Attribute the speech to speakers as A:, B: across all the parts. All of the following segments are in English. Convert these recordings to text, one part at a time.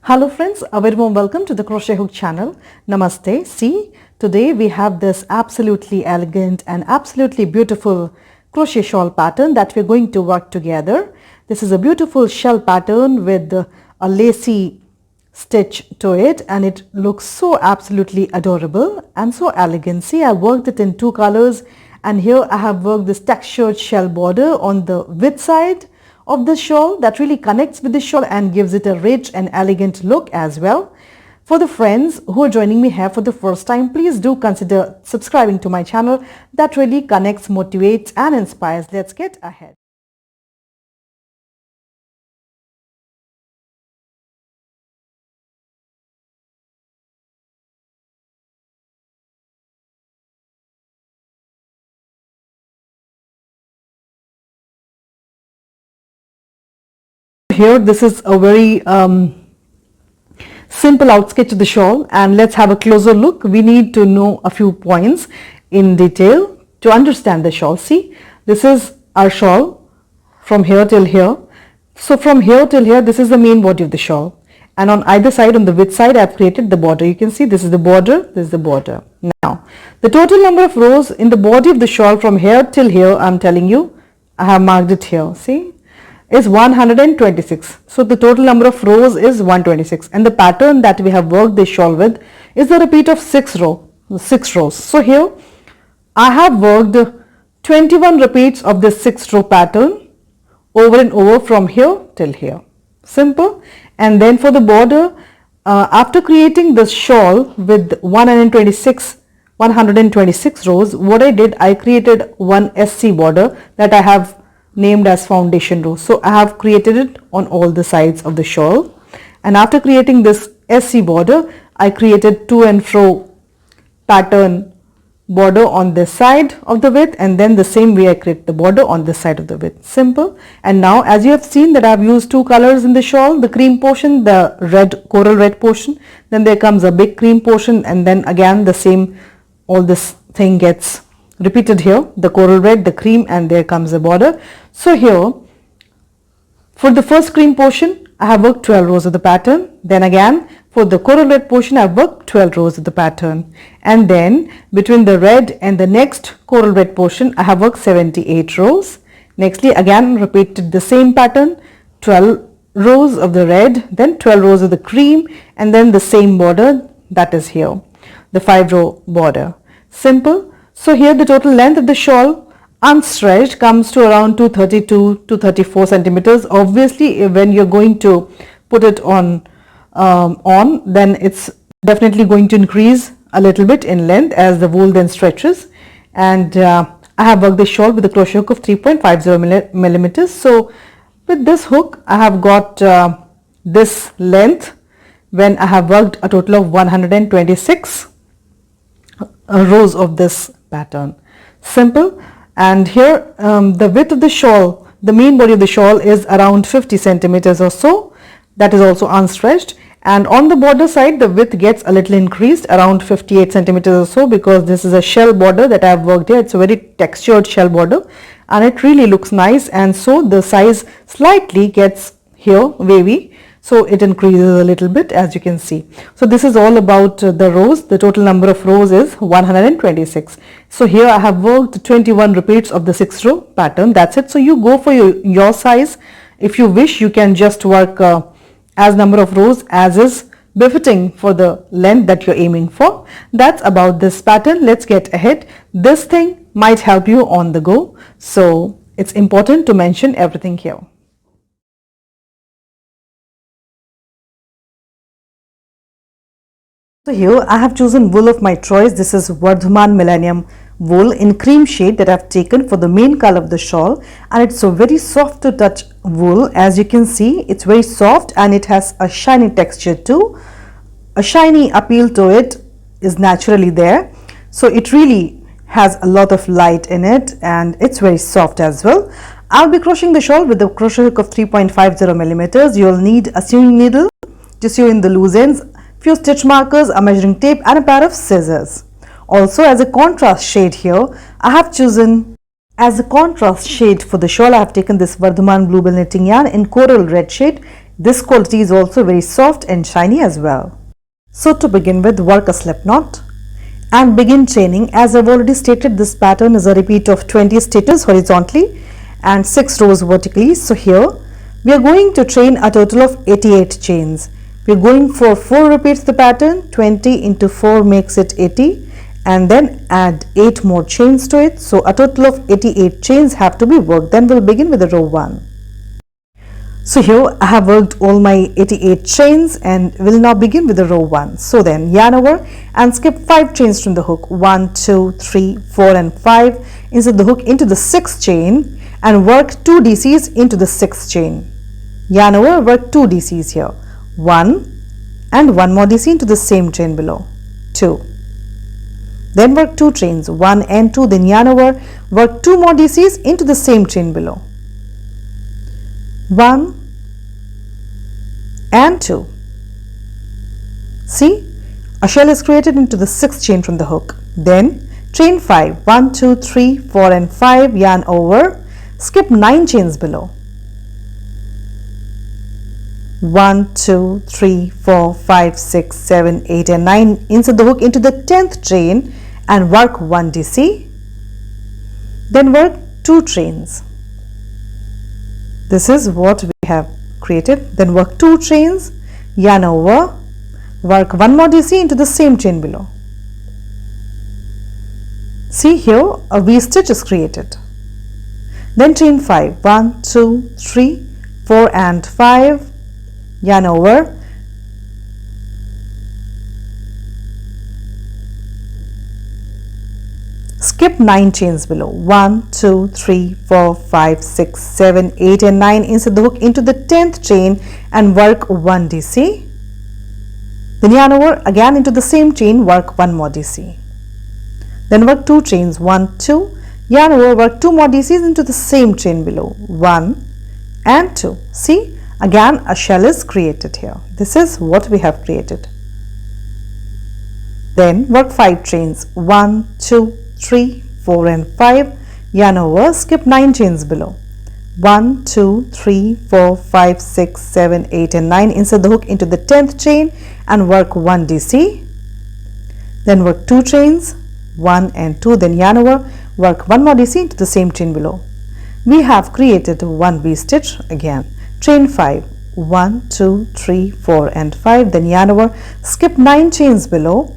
A: Hello friends, a very warm welcome to the Crochet Hook channel. Namaste. See, today we have this absolutely elegant and absolutely beautiful crochet shawl pattern that we're going to work together. This is a beautiful shell pattern with a lacy stitch to it, and it looks so absolutely adorable and so elegant. See, I worked it in two colors, and here I have worked this textured shell border on the width side of the shawl that really connects with the shawl and gives it a rich and elegant look as well. For the friends who are joining me here for the first time, please do consider subscribing to my channel. That really connects, motivates and inspires. Let's get ahead. Here this is a very simple outsketch of the shawl, and let's have a closer look. We need to know a few points in detail to understand the shawl. See, this is our shawl from here till here. So from here till here, this is the main body of the shawl, and on either side, on the width side, I have created the border. You can see this is the border, this is the border. Now the total number of rows in the body of the shawl from here till here, I'm telling you, I have marked it here. See, is 126. So the total number of rows is 126, and the pattern that we have worked this shawl with is a repeat of 6 rows. So here I have worked 21 repeats of this 6-row pattern over and over from here till here. Simple. And then for the border, after creating the shawl with 126 rows, what I did, I created one SC border that I have named as foundation row. So I have created it on all the sides of the shawl, and after creating this SC border, I created to and fro pattern border on this side of the width, and then the same way I create the border on this side of the width. Simple. And now, as you have seen, that I have used two colors in the shawl, the cream portion, the red, coral red portion, then there comes a big cream portion, and then again the same, all this thing gets repeated here, the coral red, the cream, and there comes the border. So here for the first cream portion, I have worked 12 rows of the pattern. Then again for the coral red portion, I have worked 12 rows of the pattern, and then between the red and the next coral red portion, I have worked 78 rows. Nextly again repeated the same pattern, 12 rows of the red, then 12 rows of the cream, and then the same border, that is here, the 5-row border. Simple. So here the total length of the shawl unstretched comes to around 232 to 34 centimeters. Obviously, when you're going to put it on, then it's definitely going to increase a little bit in length as the wool then stretches. And I have worked the shawl with a crochet hook of 3.50 millimeters. So with this hook, I have got this length when I have worked a total of 126 rows of this pattern. Simple. And here the width of the shawl, the main body of the shawl, is around 50 centimeters or so. That is also unstretched, and on the border side the width gets a little increased, around 58 centimeters or so, because this is a shell border that I have worked here. It's a very textured shell border, and it really looks nice, and so the size slightly gets here wavy. So it increases a little bit, as you can see. So this is all about the rows. The total number of rows is 126. So here I have worked 21 repeats of the 6-row pattern. That's it. So you go for your size. If you wish, you can just work as number of rows as is befitting for the length that you're aiming for. That's about this pattern. Let's get ahead. This thing might help you on the go, so it's important to mention everything here. So here I have chosen wool of my choice. This is Vardhman Millennium wool in cream shade that I've taken for the main color of the shawl, and it's a very soft to touch wool. As you can see, it's very soft and it has a shiny texture too. A shiny appeal to it is naturally there, so it really has a lot of light in it, and it's very soft as well. I'll be crocheting the shawl with a crochet hook of 3.50 millimeters. You'll need a sewing needle to sew in the loose ends, few stitch markers, a measuring tape, and a pair of scissors. Also, as a contrast shade here, I have chosen as a contrast shade for the shawl, I have taken this Vardhman Bluebell knitting yarn in coral red shade This quality is also very soft and shiny as well. So to begin with, work a slip knot and begin chaining. As I've already stated, this pattern is a repeat of 20 stitches horizontally and 6 rows vertically. So here we are going to chain a total of 88 chains. We are going for 4 repeats the pattern. 20 into 4 makes it 80, and then add 8 more chains to it. So a total of 88 chains have to be worked. Then we'll begin with the row 1. So here I have worked all my 88 chains and will now begin with the row 1. So then yarn over and skip 5 chains from the hook. 1, 2, 3, 4 and 5. Insert the hook into the 6th chain and work 2 DCs into the 6th chain. Yarn over, work 2 DCs here. 1 and 1 more DC into the same chain below. 2. Then work 2 chains, 1 and 2, then yarn over, work 2 more DCs into the same chain below. 1 and 2. See, a shell is created into the 6th chain from the hook. Then chain 5, 1, 2, 3, 4 and 5, yarn over, skip 9 chains below. 1, 2, 3, 4, 5, 6, 7, 8 and 9. Insert the hook into the 10th chain and work 1 DC. Then work 2 chains. This is what we have created. Then work 2 chains, yarn over, work 1 more DC into the same chain below. See here, a V-stitch is created. Then chain 5, 1, 2, 3, 4 and 5, yarn over, skip 9 chains below. 1, 2, 3, 4, 5, 6, 7, 8 and 9. Insert the hook into the 10th chain and work 1 DC. Then yarn over again into the same chain, work 1 more DC. Then work 2 chains, 1, 2, yarn over, work 2 more DCs into the same chain below. 1 and 2. See, again a shell is created here. This is what we have created. Then work 5 chains, 1, 2, 3, 4 and 5, yarn over, skip 9 chains below. 1, 2, 3, 4, 5, 6, 7, 8 and 9. Insert the hook into the 10th chain and work 1 DC. Then work 2 chains, 1 and 2, then yarn over, work 1 more DC into the same chain below. We have created 1 V-stitch again. Chain 5, 1, 2, 3, 4 and 5, then yarn over, skip 9 chains below.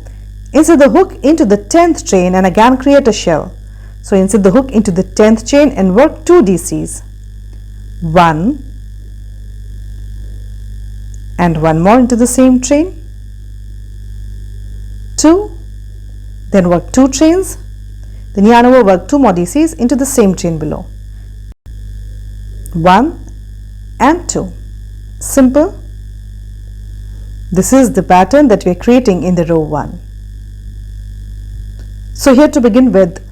A: Insert the hook into the 10th chain and again create a shell. So insert the hook into the 10th chain and work 2 DCs. 1 and 1 more into the same chain. 2. Then work 2 chains. Then yarn over, work 2 more DCs into the same chain below. 1 and 2. Simple. This is the pattern that we are creating in the row 1. So here to begin with,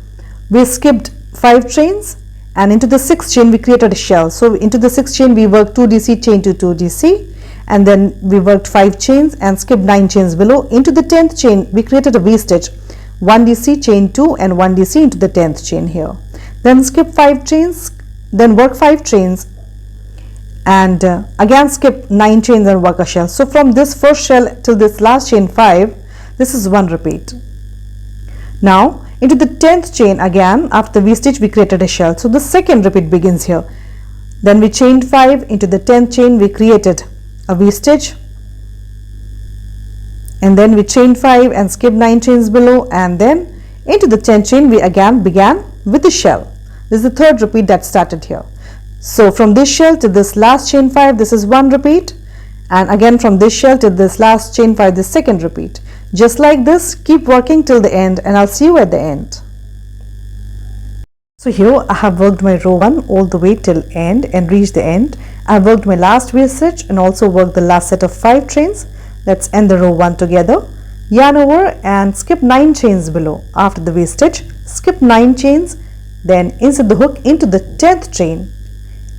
A: we skipped 5 chains and into the 6th chain we created a shell. So into the 6th chain we worked 2 DC, chain to 2 DC, and then we worked 5 chains and skipped 9 chains below. Into the 10th chain we created a V-stitch, 1 DC, chain 2 and 1 DC into the 10th chain here. Then skip 5 chains, then work 5 chains and again skip 9 chains and work a shell. So from this first shell till this last chain 5, this is 1 repeat. Now into the 10th chain again, after the V-stitch we created a shell. So the second repeat begins here. Then we chained 5, into the 10th chain we created a V-stitch, and then we chained 5 and skipped 9 chains below, and then into the 10th chain we again began with the shell. This is the third repeat that started here. So from this shell to this last chain 5, this is 1 repeat, and again from this shell to this last chain 5, the second repeat. Just like this, keep working till the end, and I'll see you at the end. So here I have worked my row 1 all the way till end and reached the end. I have worked my last V-stitch and also worked the last set of 5 chains. Let's end the row 1 together. Yarn over and skip 9 chains below. After the V-stitch, skip 9 chains, then insert the hook into the 10th chain,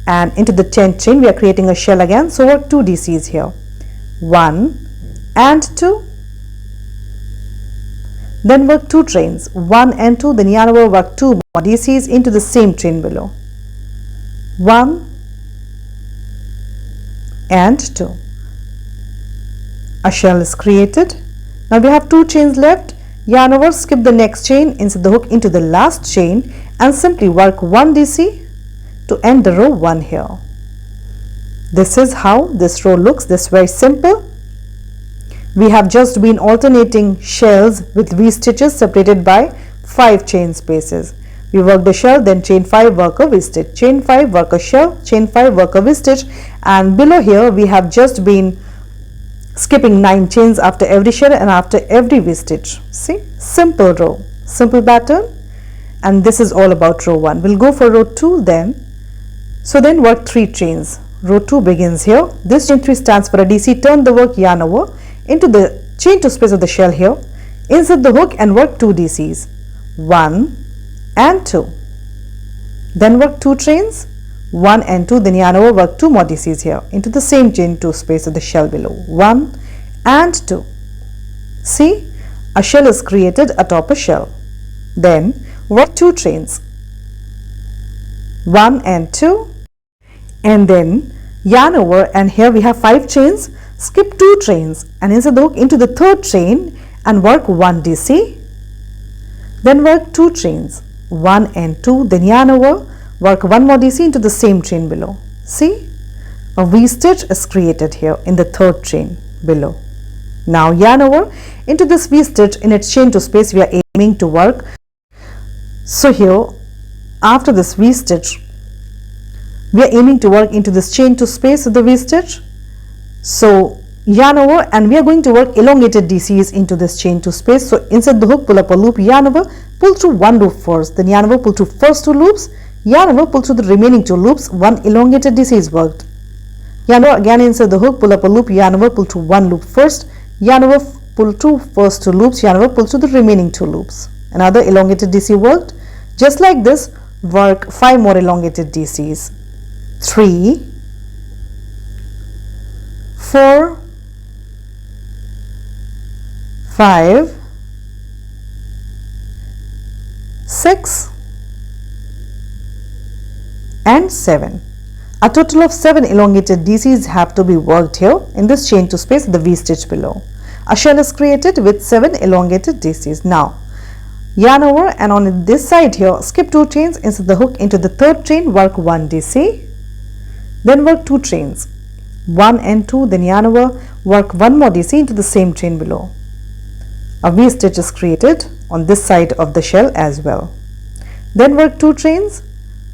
A: and into the 10th chain we are creating a shell again. So work 2 DCs here, 1 and 2. Then work 2 chains, 1 and 2, then yarn over, work 2 more DCs into the same chain below. 1 and 2. A shell is created. Now we have 2 chains left. Yarn over, skip the next chain, insert the hook into the last chain and simply work 1 DC to end the row 1 here. This is how this row looks. This is very simple. We have just been alternating shells with V-stitches separated by 5 chain spaces. We work the shell, then chain 5, work a V-stitch, chain 5, work a shell, chain 5, work a V-stitch, and below here we have just been skipping 9 chains after every shell and after every V-stitch. See, simple row, simple pattern, and this is all about row 1. We'll go for row 2 then. So then work 3 chains. Row 2 begins here. This chain 3 stands for a DC. Turn the work yarn over into the chain 2 space of the shell here. Insert the hook and work 2 DCs. 1 and 2. Then work 2 chains. 1 and 2. Then yarn over, work 2 more DCs here into the same chain 2 space of the shell below. 1 and 2. See, a shell is created atop a shell. Then work 2 chains. 1 and 2. And then yarn over, and here we have 5 chains. Skip 2 chains and insert the hook into the third chain and work 1 DC. Then work 2 chains, 1 and 2. Then yarn over, work 1 more DC into the same chain below. See, a V-stitch is created here in the third chain below. Now yarn over into this V-stitch in its chain 2 space we are aiming to work. So here, after this V-stitch, we are aiming to work into this chain 2 space of the V-stitch. So yarn over, and we are going to work elongated DCs into this chain 2 space. So insert the hook, pull up a loop, yarn over, pull through 1 loop first, then yarn over, pull through first 2 loops, yarn over, pull through the remaining 2 loops. 1 elongated DC is worked. Yarn over, again insert the hook, pull up a loop, yarn over, pull through 1 loop first, yarn over, pull through first 2 loops, yarn over, pull through the remaining 2 loops. Another elongated DC worked. Just like this, work 5 more elongated DCs. 3, 4, 5, 6 and 7. A total of 7 elongated DCs have to be worked here in this chain 2 space, the V-stitch below. A shell is created with 7 elongated DCs. Now yarn over, and on this side here, skip 2 chains, insert the hook into the third chain, work 1 DC. Then work 2 chains, 1 and 2. Then yarn over, work 1 more DC into the same chain below. A V-stitch is created on this side of the shell as well. Then work 2 chains,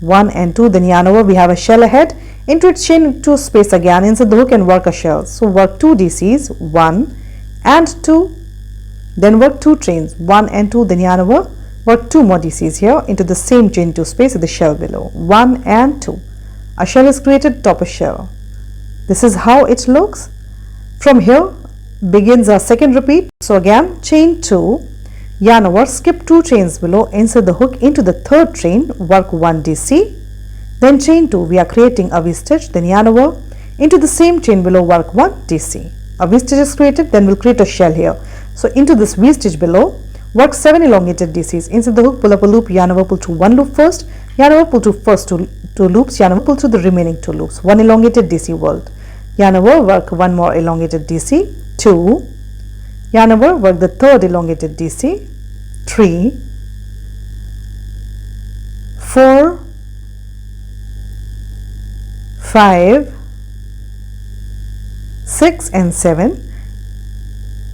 A: 1 and 2. Then yarn over, we have a shell ahead, into its chain 2 space again, insert the hook and work a shell. So work 2 DCs, 1 and 2. Then work 2 chains, 1 and 2. Then yarn over, work 2 more DCs here into the same chain 2 space of the shell below. 1 and 2. A shell is created atop a shell. This is how it looks. From here begins our second repeat. So again, chain 2, yarn over, skip 2 chains below, insert the hook into the third chain, work 1 DC. Then chain 2, we are creating a V-stitch, then yarn over into the same chain below, work 1 DC. A V-stitch is created, then we'll create a shell here. So into this V-stitch below, work 7 elongated DCs, insert the hook, pull up a loop, yarn over, pull through 1 loop first, yarn over, pull through first 2 loops, yarn over, pull through the remaining 2 loops. 1 elongated DC worked. Yarn over, work 1 more elongated DC, 2, yarn over, work the third elongated DC, 3, 4, 5, 6 and 7.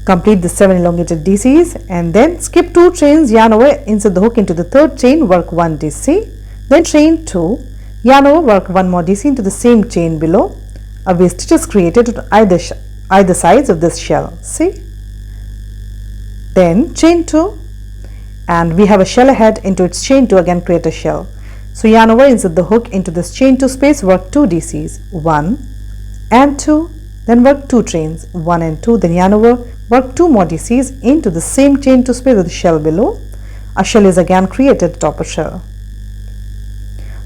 A: Complete the 7 elongated DCs and then skip 2 chains, yarn over, insert the hook into the third chain, work 1 DC. Then chain 2, yarn over, work 1 more DC into the same chain below. A V-stitch is created on either sides of this shell. See? Then chain 2, and we have a shell ahead, into its chain 2 again create a shell. So yarn over, insert the hook into this chain 2 space, work 2 DCs, 1 and 2. Then work 2 chains, 1 and 2. Then yarn over, work 2 more DCs into the same chain 2 space of the shell below. A shell is again created atop a shell.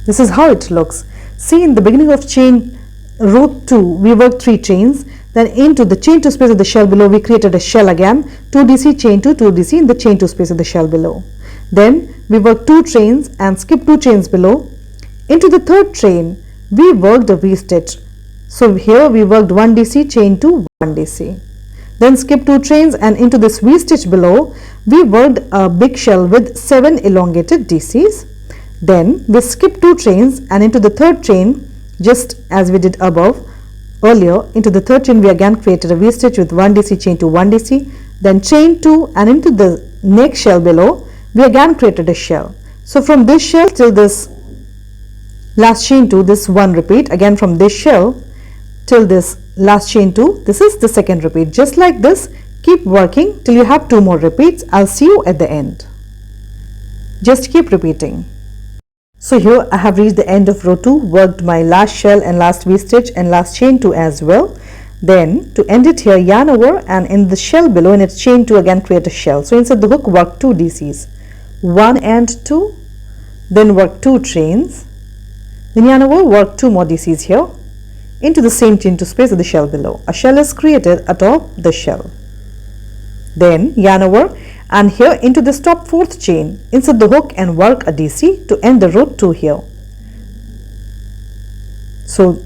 A: This is how it looks. See, in the beginning of chain row 2, we worked 3 chains. Then into the chain 2 space of the shell below, we created a shell again, 2 DC, chain 2, 2 DC in the chain 2 space of the shell below. Then we worked 2 chains and skip 2 chains below. Into the third chain, we worked a V-stitch. So here we worked 1 DC, chain 2, 1 DC. Then skip 2 chains, and into this V stitch below we worked a big shell with 7 elongated DCs. Then we skip 2 chains, and into the third chain, just as we did above earlier, into the third chain we again created a V stitch with 1 DC, chain 2, 1 DC. Then chain 2, and into the next shell below we again created a shell. So from this shell till this last chain 2, this one repeat. Again from this shell till this last chain 2, this is the second repeat. Just like this, keep working till you have 2 more repeats. I'll see you at the end. Just keep repeating. So here I have reached the end of row 2, worked my last shell and last V stitch and last chain 2 as well. Then to end it here, yarn over, and in the shell below in its chain 2 again create a shell. So inside the hook work 2 DCs, 1 and 2, then work 2 chains, then yarn over, work 2 more DCs here into the same chain 2 space of the shell below. A shell is created atop the shell. Then yarn over, and here into this top 4th chain, insert the hook and work a DC to end the row 2 here. So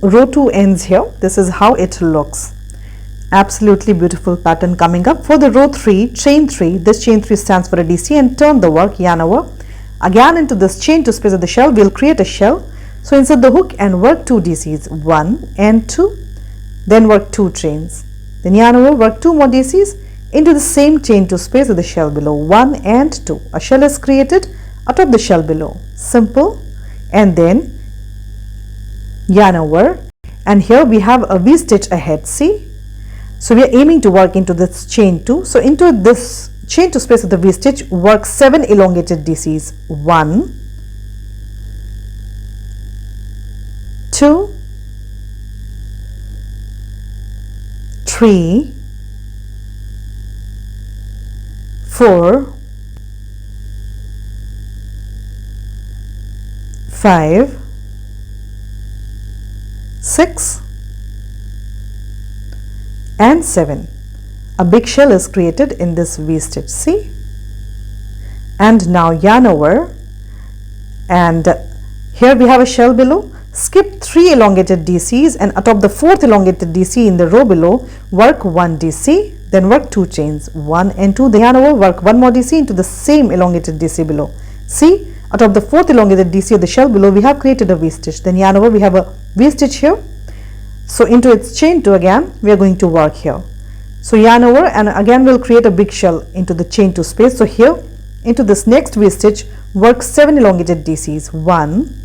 A: row 2 ends here. This is how it looks. Absolutely beautiful pattern coming up. For the row 3, chain 3, this chain 3 stands for a DC, and turn the work, yarn over. Again into this chain 2 space of the shell, we'll create a shell. So insert the hook and work 2 DCs, 1 and 2, then work 2 chains. Then yarn over, work 2 more DCs into the same chain 2 space of the shell below, 1 and 2. A shell is created atop the shell below. Simple. And then yarn over, and here we have a V stitch ahead. See? So we are aiming to work into this chain 2. So into this chain 2 space of the V stitch, work 7 elongated DCs, 1, 2, 3, 4, 5, 6 and 7. A big shell is created in this V stitch. See? And now yarn over, and here we have a shell below. Skip 3 elongated DCs, and atop the 4th elongated DC in the row below work 1 DC, then work 2 chains, 1 and 2. Then yarn over, work 1 more DC into the same elongated DC below. See, atop the 4th elongated DC of the shell below we have created a V stitch. Then yarn over, we have a V stitch here. So into its chain 2 again we are going to work here. So yarn over, and again we'll create a big shell into the chain 2 space. So here into this next V stitch work 7 elongated DCs, 1,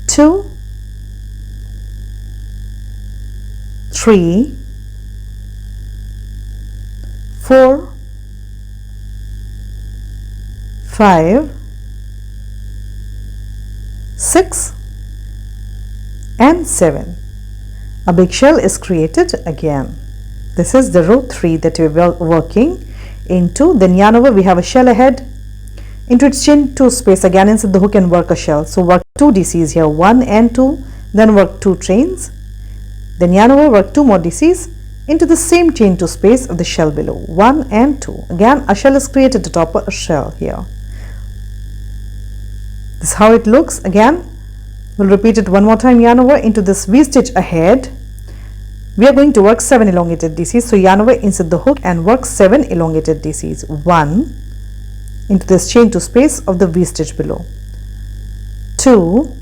A: 2, 3, 4, 5, 6 and 7. A big shell is created again. This is the row 3 that we are working into. Then yarn over, we have a shell ahead. Into its chain 2 space again insert the hook and work a shell. So work 2 DCs here, 1 and 2, then work 2 chains. Then yarn over, work 2 more DCs into the same chain 2 space of the shell below, 1 and 2. Again a shell is created atop a shell here. This is how it looks. Again we'll repeat it one more time. Yarn over, into this V stitch ahead we are going to work 7 elongated DCs. So yarn over, insert the hook and work 7 elongated DCs, 1 into this chain 2 space of the V stitch below, 2.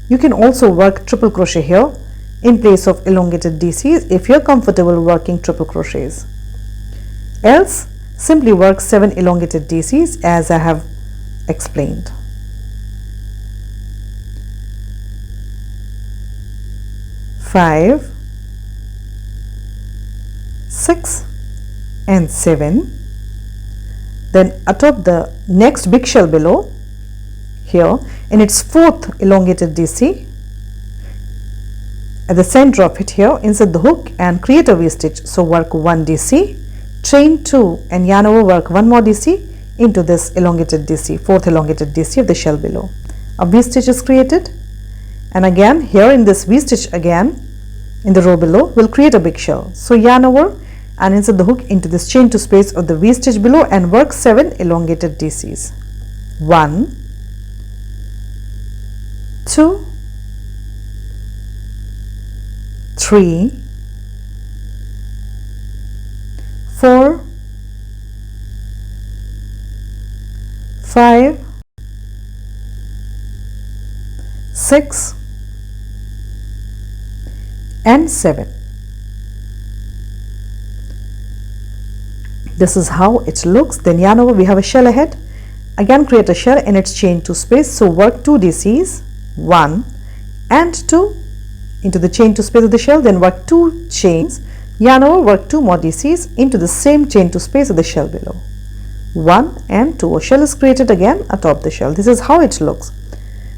A: You can also work triple crochet here in place of elongated DCs if you're comfortable working triple crochets. Else simply work 7 elongated DCs as I have explained. Five, 6 and 7. Then atop the next big shell below, here in its 4th elongated DC, at the center of it here insert the hook and create a V stitch. So work 1 DC, chain 2 and yarn over, work 1 more DC into this elongated DC, 4th elongated DC of the shell below. A V stitch is created, and again here in this V stitch again in the row below we'll create a big shell. So yarn over and insert the hook into this chain 2 space of the V stitch below and work 7 elongated DCs, 1, 2, 3, 4, 5, 6 and 7. This is how it looks. Then yarn over, we have a shell ahead. Again create a shell in its chain 2 space. So work 2 DCs, 1 and 2 into the chain 2 space of the shell. Then work 2 chains, yarn over, work 2 more DCs into the same chain 2 space of the shell below. 1 and 2. A shell is created again atop the shell. This is how it looks.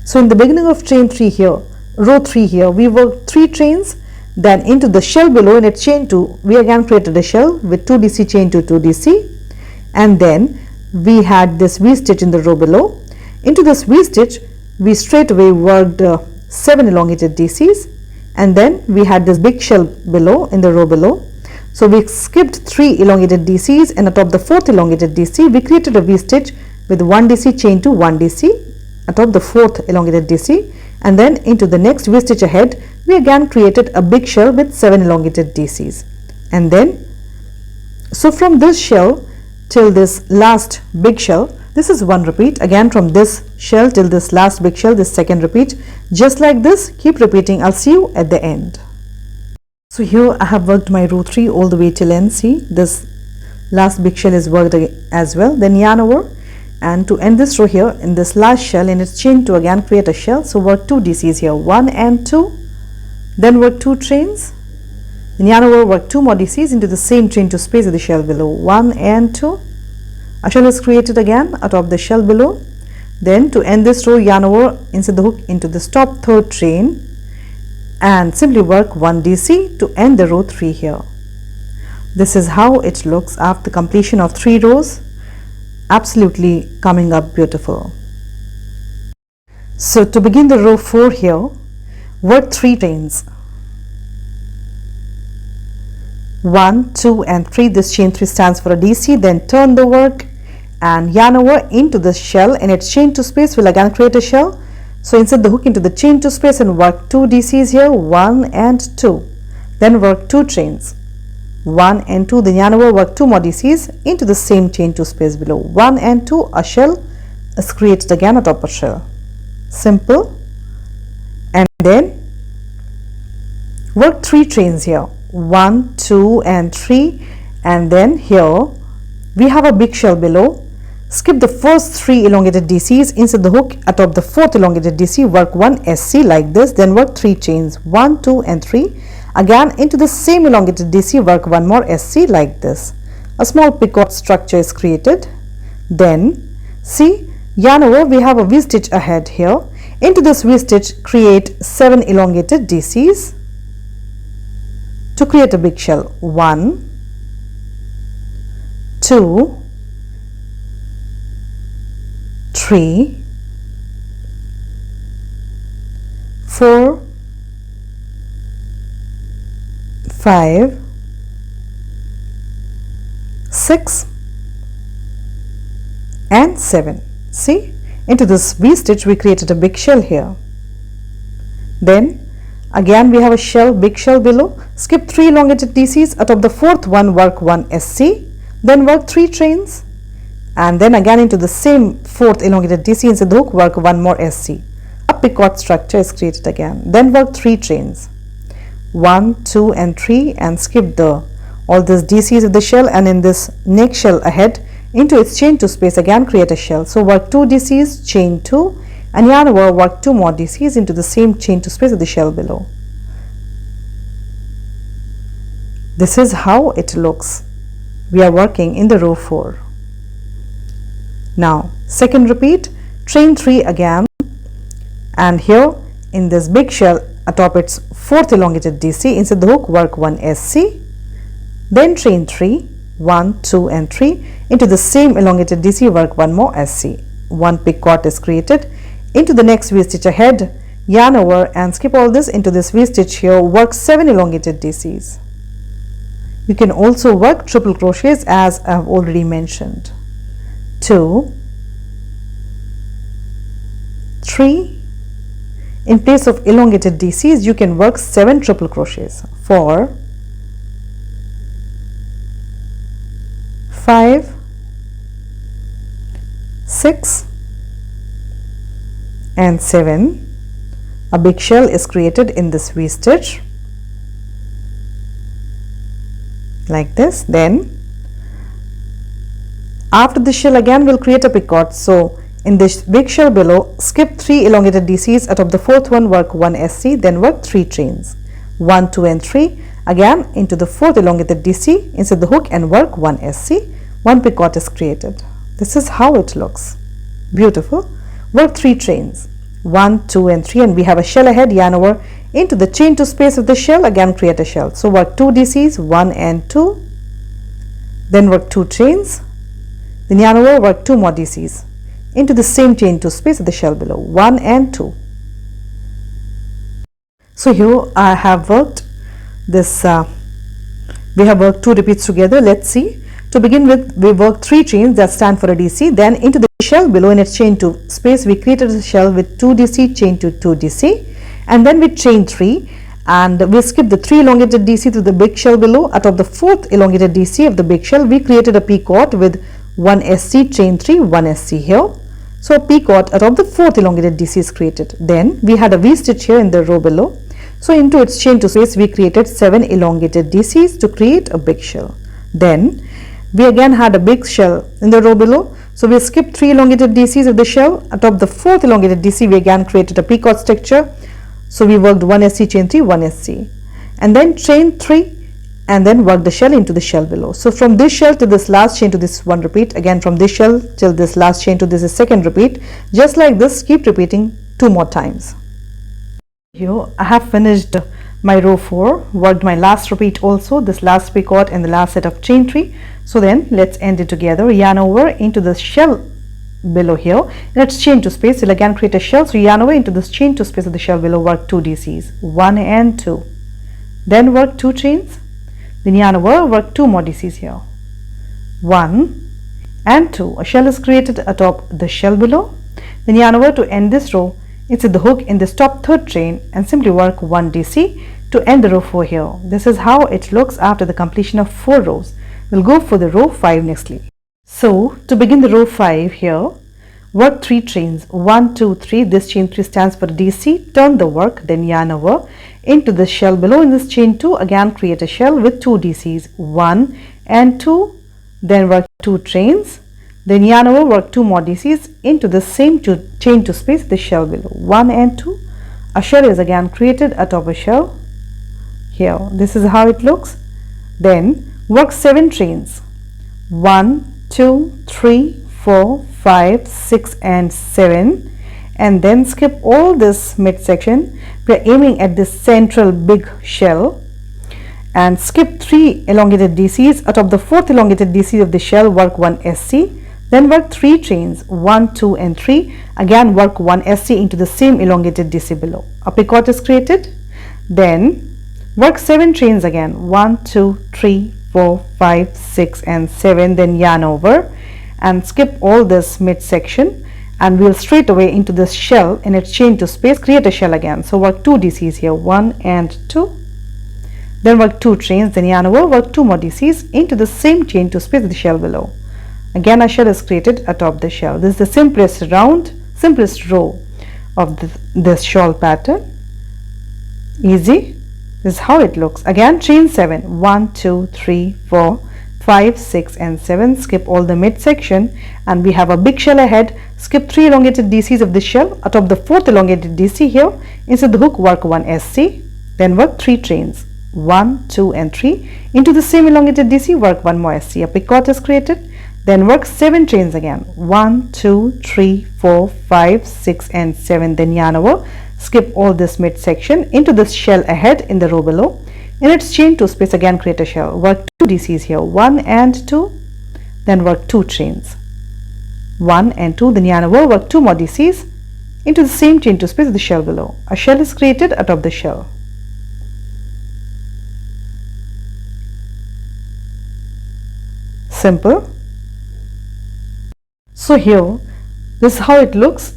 A: So in the beginning of chain 3 here, row 3 here, we worked 3 chains. Then into the shell below in its chain 2, we again created a shell with 2 DC chain to 2 DC, and then we had this V stitch in the row below. Into this V stitch, we straight away worked 7 elongated DCs, and then we had this big shell below in the row below. So we skipped 3 elongated DCs, and atop the 4th elongated DC, we created a V stitch with 1 DC chain to 1 DC atop the 4th elongated DC, and then into the next V stitch ahead, we again created a big shell with 7 elongated DCs. And then, so from this shell till this last big shell, this is one repeat. Again from this shell till this last big shell, this second repeat. Just like this, keep repeating. I'll see you at the end. So here I have worked my row 3 all the way till end. See, this last big shell is worked as well. Then yarn over, and to end this row here, in this last shell in its chain 2, again create a shell. So work 2 DCs here, 1 and 2, then work 2 chains, then yarn over, work 2 more DCs into the same chain 2 space of the shell below, 1 and 2. A shell is created again atop the shell below. Then to end this row, yarn over, insert the hook into this top 3rd chain and simply work 1 DC to end the row 3 here. This is how it looks after completion of 3 rows. Absolutely coming up beautiful. So to begin the row 4 here, work 3 chains, 1, 2 and 3. This chain 3 stands for a DC. Then turn the work and yarn over into the shell in its chain 2 space. We'll again create a shell. So insert the hook into the chain 2 space and work 2 DCs here, 1 and 2. Then work 2 chains, 1 and 2. Then yarn over, work 2 more DCs into the same chain 2 space below, 1 and 2. A shell is created again atop a shell. Simple. And then work 3 chains here, 1, 2 and 3, and then here we have a big shell below. Skip the first 3 elongated DCs, insert the hook atop the 4th elongated DC, work 1 SC like this, then work 3 chains, 1, 2 and 3. Again into the same elongated DC, work 1 more SC like this. A small picot structure is created. Then see, yarn over, we have a V stitch ahead here. Into this V stitch, create 7 elongated DCs to create a big shell, 1, 2, 3, 4, 5, 6 and 7. See, into this V stitch we created a big shell here. Then again we have a shell, big shell below. Skip 3 elongated DCs, atop the 4th one work 1 SC, then work 3 chains, and then again into the same 4th elongated DC, insert the hook, work 1 more SC. A picot structure is created again. Then work 3 chains, 1, 2 and 3, and skip all these DCs of the shell, and in this next shell ahead into its chain 2 space again create a shell. So work 2 DCs, chain 2, and yarn over, work 2 more DCs into the same chain 2 space of the shell below. This is how it looks. We are working in the row 4. Now second repeat, chain 3 again, and here in this big shell atop its 4th elongated DC, insert the hook, work 1 SC, then chain 3, 1, 2 and 3, into the same elongated DC, work 1 more SC. 1 picot is created. Into the next V stitch ahead, yarn over and skip all this into this V stitch here, work 7 elongated DCs. You can also work triple crochets as I have already mentioned. 2, 3, in place of elongated DCs you can work 7 triple crochets, 4, 5, 6 and 7. A big shell is created in this V-stitch like this. Then after the shell again we'll create a picot. So in this big shell below, skip 3 elongated DCs. Atop the fourth one, work 1 SC, then work 3 chains, 1, 2 and 3. Again into the fourth elongated DC, insert the hook and work 1 SC. 1 picot is created. This is how it looks. Beautiful. Work 3 chains, 1, 2 and 3, and we have a shell ahead. Yarn over into the chain 2 space of the shell, again create a shell. So work 2 DCs, 1 and 2, then work 2 chains, then yarn over, work 2 more DCs into the same chain 2 space of the shell below, 1 and 2. So here I have worked this, we have worked 2 repeats together. Let's see. To begin with, we work 3 chains that stand for a DC. Then into the shell below in its chain 2 space, we created a shell with 2 DC, chain to 2 DC, and then we chain 3, and we skip the 3 elongated DC to the big shell below. Atop the 4th elongated DC of the big shell, we created a picot with 1 SC, chain 3, 1 SC here. So a picot atop the 4th elongated DC is created. Then we had a V-stitch here in the row below. So into its chain 2 space, we created 7 elongated DCs to create a big shell. Then we again had a big shell in the row below. So we skipped 3 elongated DCs of the shell. Atop the 4th elongated DC, we again created a picot structure. So we worked 1 SC, chain 3, 1 SC, and then chain 3, and then work the shell into the shell below. So from this shell to this last chain to this one repeat, again from this shell till this last chain to this is second repeat. Just like this, keep repeating 2 more times. Here I have finished my row 4, worked my last repeat also, this last picot and the last set of chain 3. So then let's end it together. Yarn over into the shell below here, let's chain 2 space. We'll again create a shell. So yarn over into this chain 2 space of the shell below, work 2 DCs, 1 and 2, then work 2 chains, then yarn over, work 2 more DCs here, 1 and 2. A shell is created atop the shell below. Then yarn over to end this row, insert the hook in this top 3rd chain and simply work 1 DC to end the row 4 here. This is how it looks after the completion of 4 rows. We'll go for the row 5 nextly. So to begin the row 5 here, work 3 chains, 1, 2, 3. This chain 3 stands for DC. Turn the work, then yarn over into the shell below. In this chain 2, again create a shell with 2 DCs, 1 and 2, then work 2 chains, then yarn over, work 2 more DCs into the same chain 2 space, the shell below, 1 and 2. A shell is again created atop a shell here. This is how it looks. Then work 7 chains, 1, 2, 3, 4, 5, 6 and 7, and then skip all this midsection. We are aiming at this central big shell and skip 3 elongated DCs. Atop the 4th elongated DC of the shell, work 1 SC, then work 3 chains, 1, 2 and 3. Again work 1 SC into the same elongated DC below. A picot is created. Then work 7 chains again, 1, 2, 3, 4, 5, 6 and 7, then yarn over and skip all this midsection, and we'll straight away into this shell in its chain 2 space, create a shell again. So work 2 DCs here, 1 and 2, then work 2 chains, then yarn over, work 2 more DCs into the same chain 2 space of the shell below. Again a shell is created atop the shell. This is the simplest row of this shawl pattern. Easy. This is how it looks. Again chain 7, 1, 2, 3, 4, 5, 6 and 7. Skip all the midsection and we have a big shell ahead. Skip 3 elongated DCs of the shell. Atop the 4th elongated DC here, insert the hook, work 1 SC, then work 3 chains, 1, 2 and 3. Into the same elongated DC, work 1 more SC. A picot is created. Then work 7 chains again, 1, 2, 3, 4, 5, 6 and 7, then yarn over. Skip all this midsection into this shell ahead in the row below. In its chain 2 space, again create a shell. Work 2 DCs here, 1 and 2, then work 2 chains, 1 and 2, then yarn over, work 2 more DCs into the same chain 2 space of the shell below. A shell is created atop the shell. Simple. So here, this is how it looks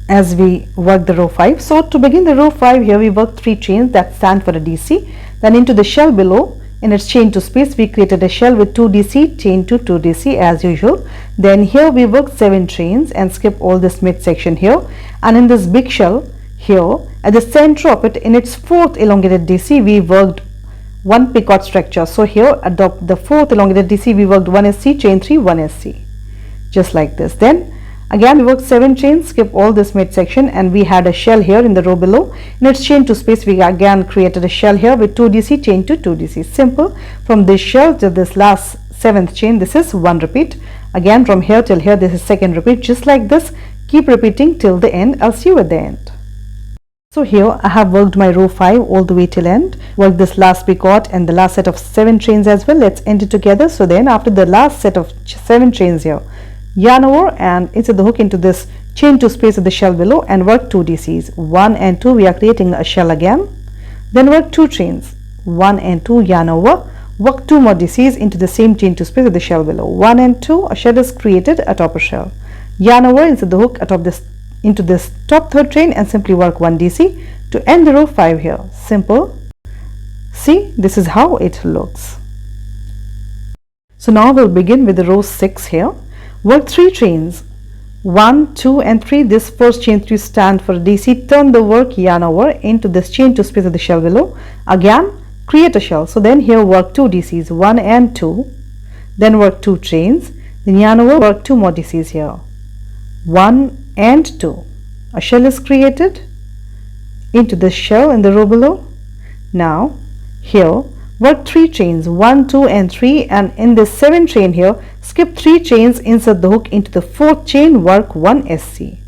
A: as we work the row 5. So to begin the row 5 here, we work 3 chains that stand for a DC. Then into the shell below, in its chain to space, we created a shell with 2DC, chain to 2DC as usual. Then here we worked 7 chains and skip all this midsection here. And in this big shell here, at the center of it, in its 4th elongated DC, we worked 1 picot structure. So here, adopt the 4th elongated DC, we worked 1 SC, chain 3, 1 SC. Just like this. Then again we worked 7 chains, skip all this midsection, and we had a shell here in the row below. In its chain to space, we again created a shell here with 2DC, chain to 2DC. Simple. From this shell to this last 7th chain, this is 1 repeat. Again from here till here, this is 2nd repeat. Just like this, keep repeating till the end. I'll see you at the end. So here I have worked my row 5 all the way till end, worked this last picot and the last set of 7 chains as well. Let's end it together. So then after the last set of 7 chains here, yarn over and insert the hook into this chain to space of the shell below and work 2 DCs. 1 and 2, we are creating a shell again. Then work 2 chains, 1 and 2, yarn over, work 2 more DCs into the same chain to space of the shell below. 1 and 2, a shell is created atop a shell. Yarn over, insert the hook atop this into this top 3rd chain and simply work 1 DC to end the row 5 here. Simple. See, this is how it looks. So now we'll begin with the row 6 here. Work 3 chains, 1, 2 and 3. This first chain 3 stand for DC. Turn the work, yarn over into this chain to space of the shell below. Again create a shell. So then here work 2 DCs, 1 and 2. Then work 2 chains. Then yarn over, work 2 more DCs here. 1 and 2. A shell is created into this shell in the row below. Now here work 3 chains, 1, 2 and 3, and in this 7th chain here, skip 3 chains, insert the hook into the 4th chain, work 1 SC.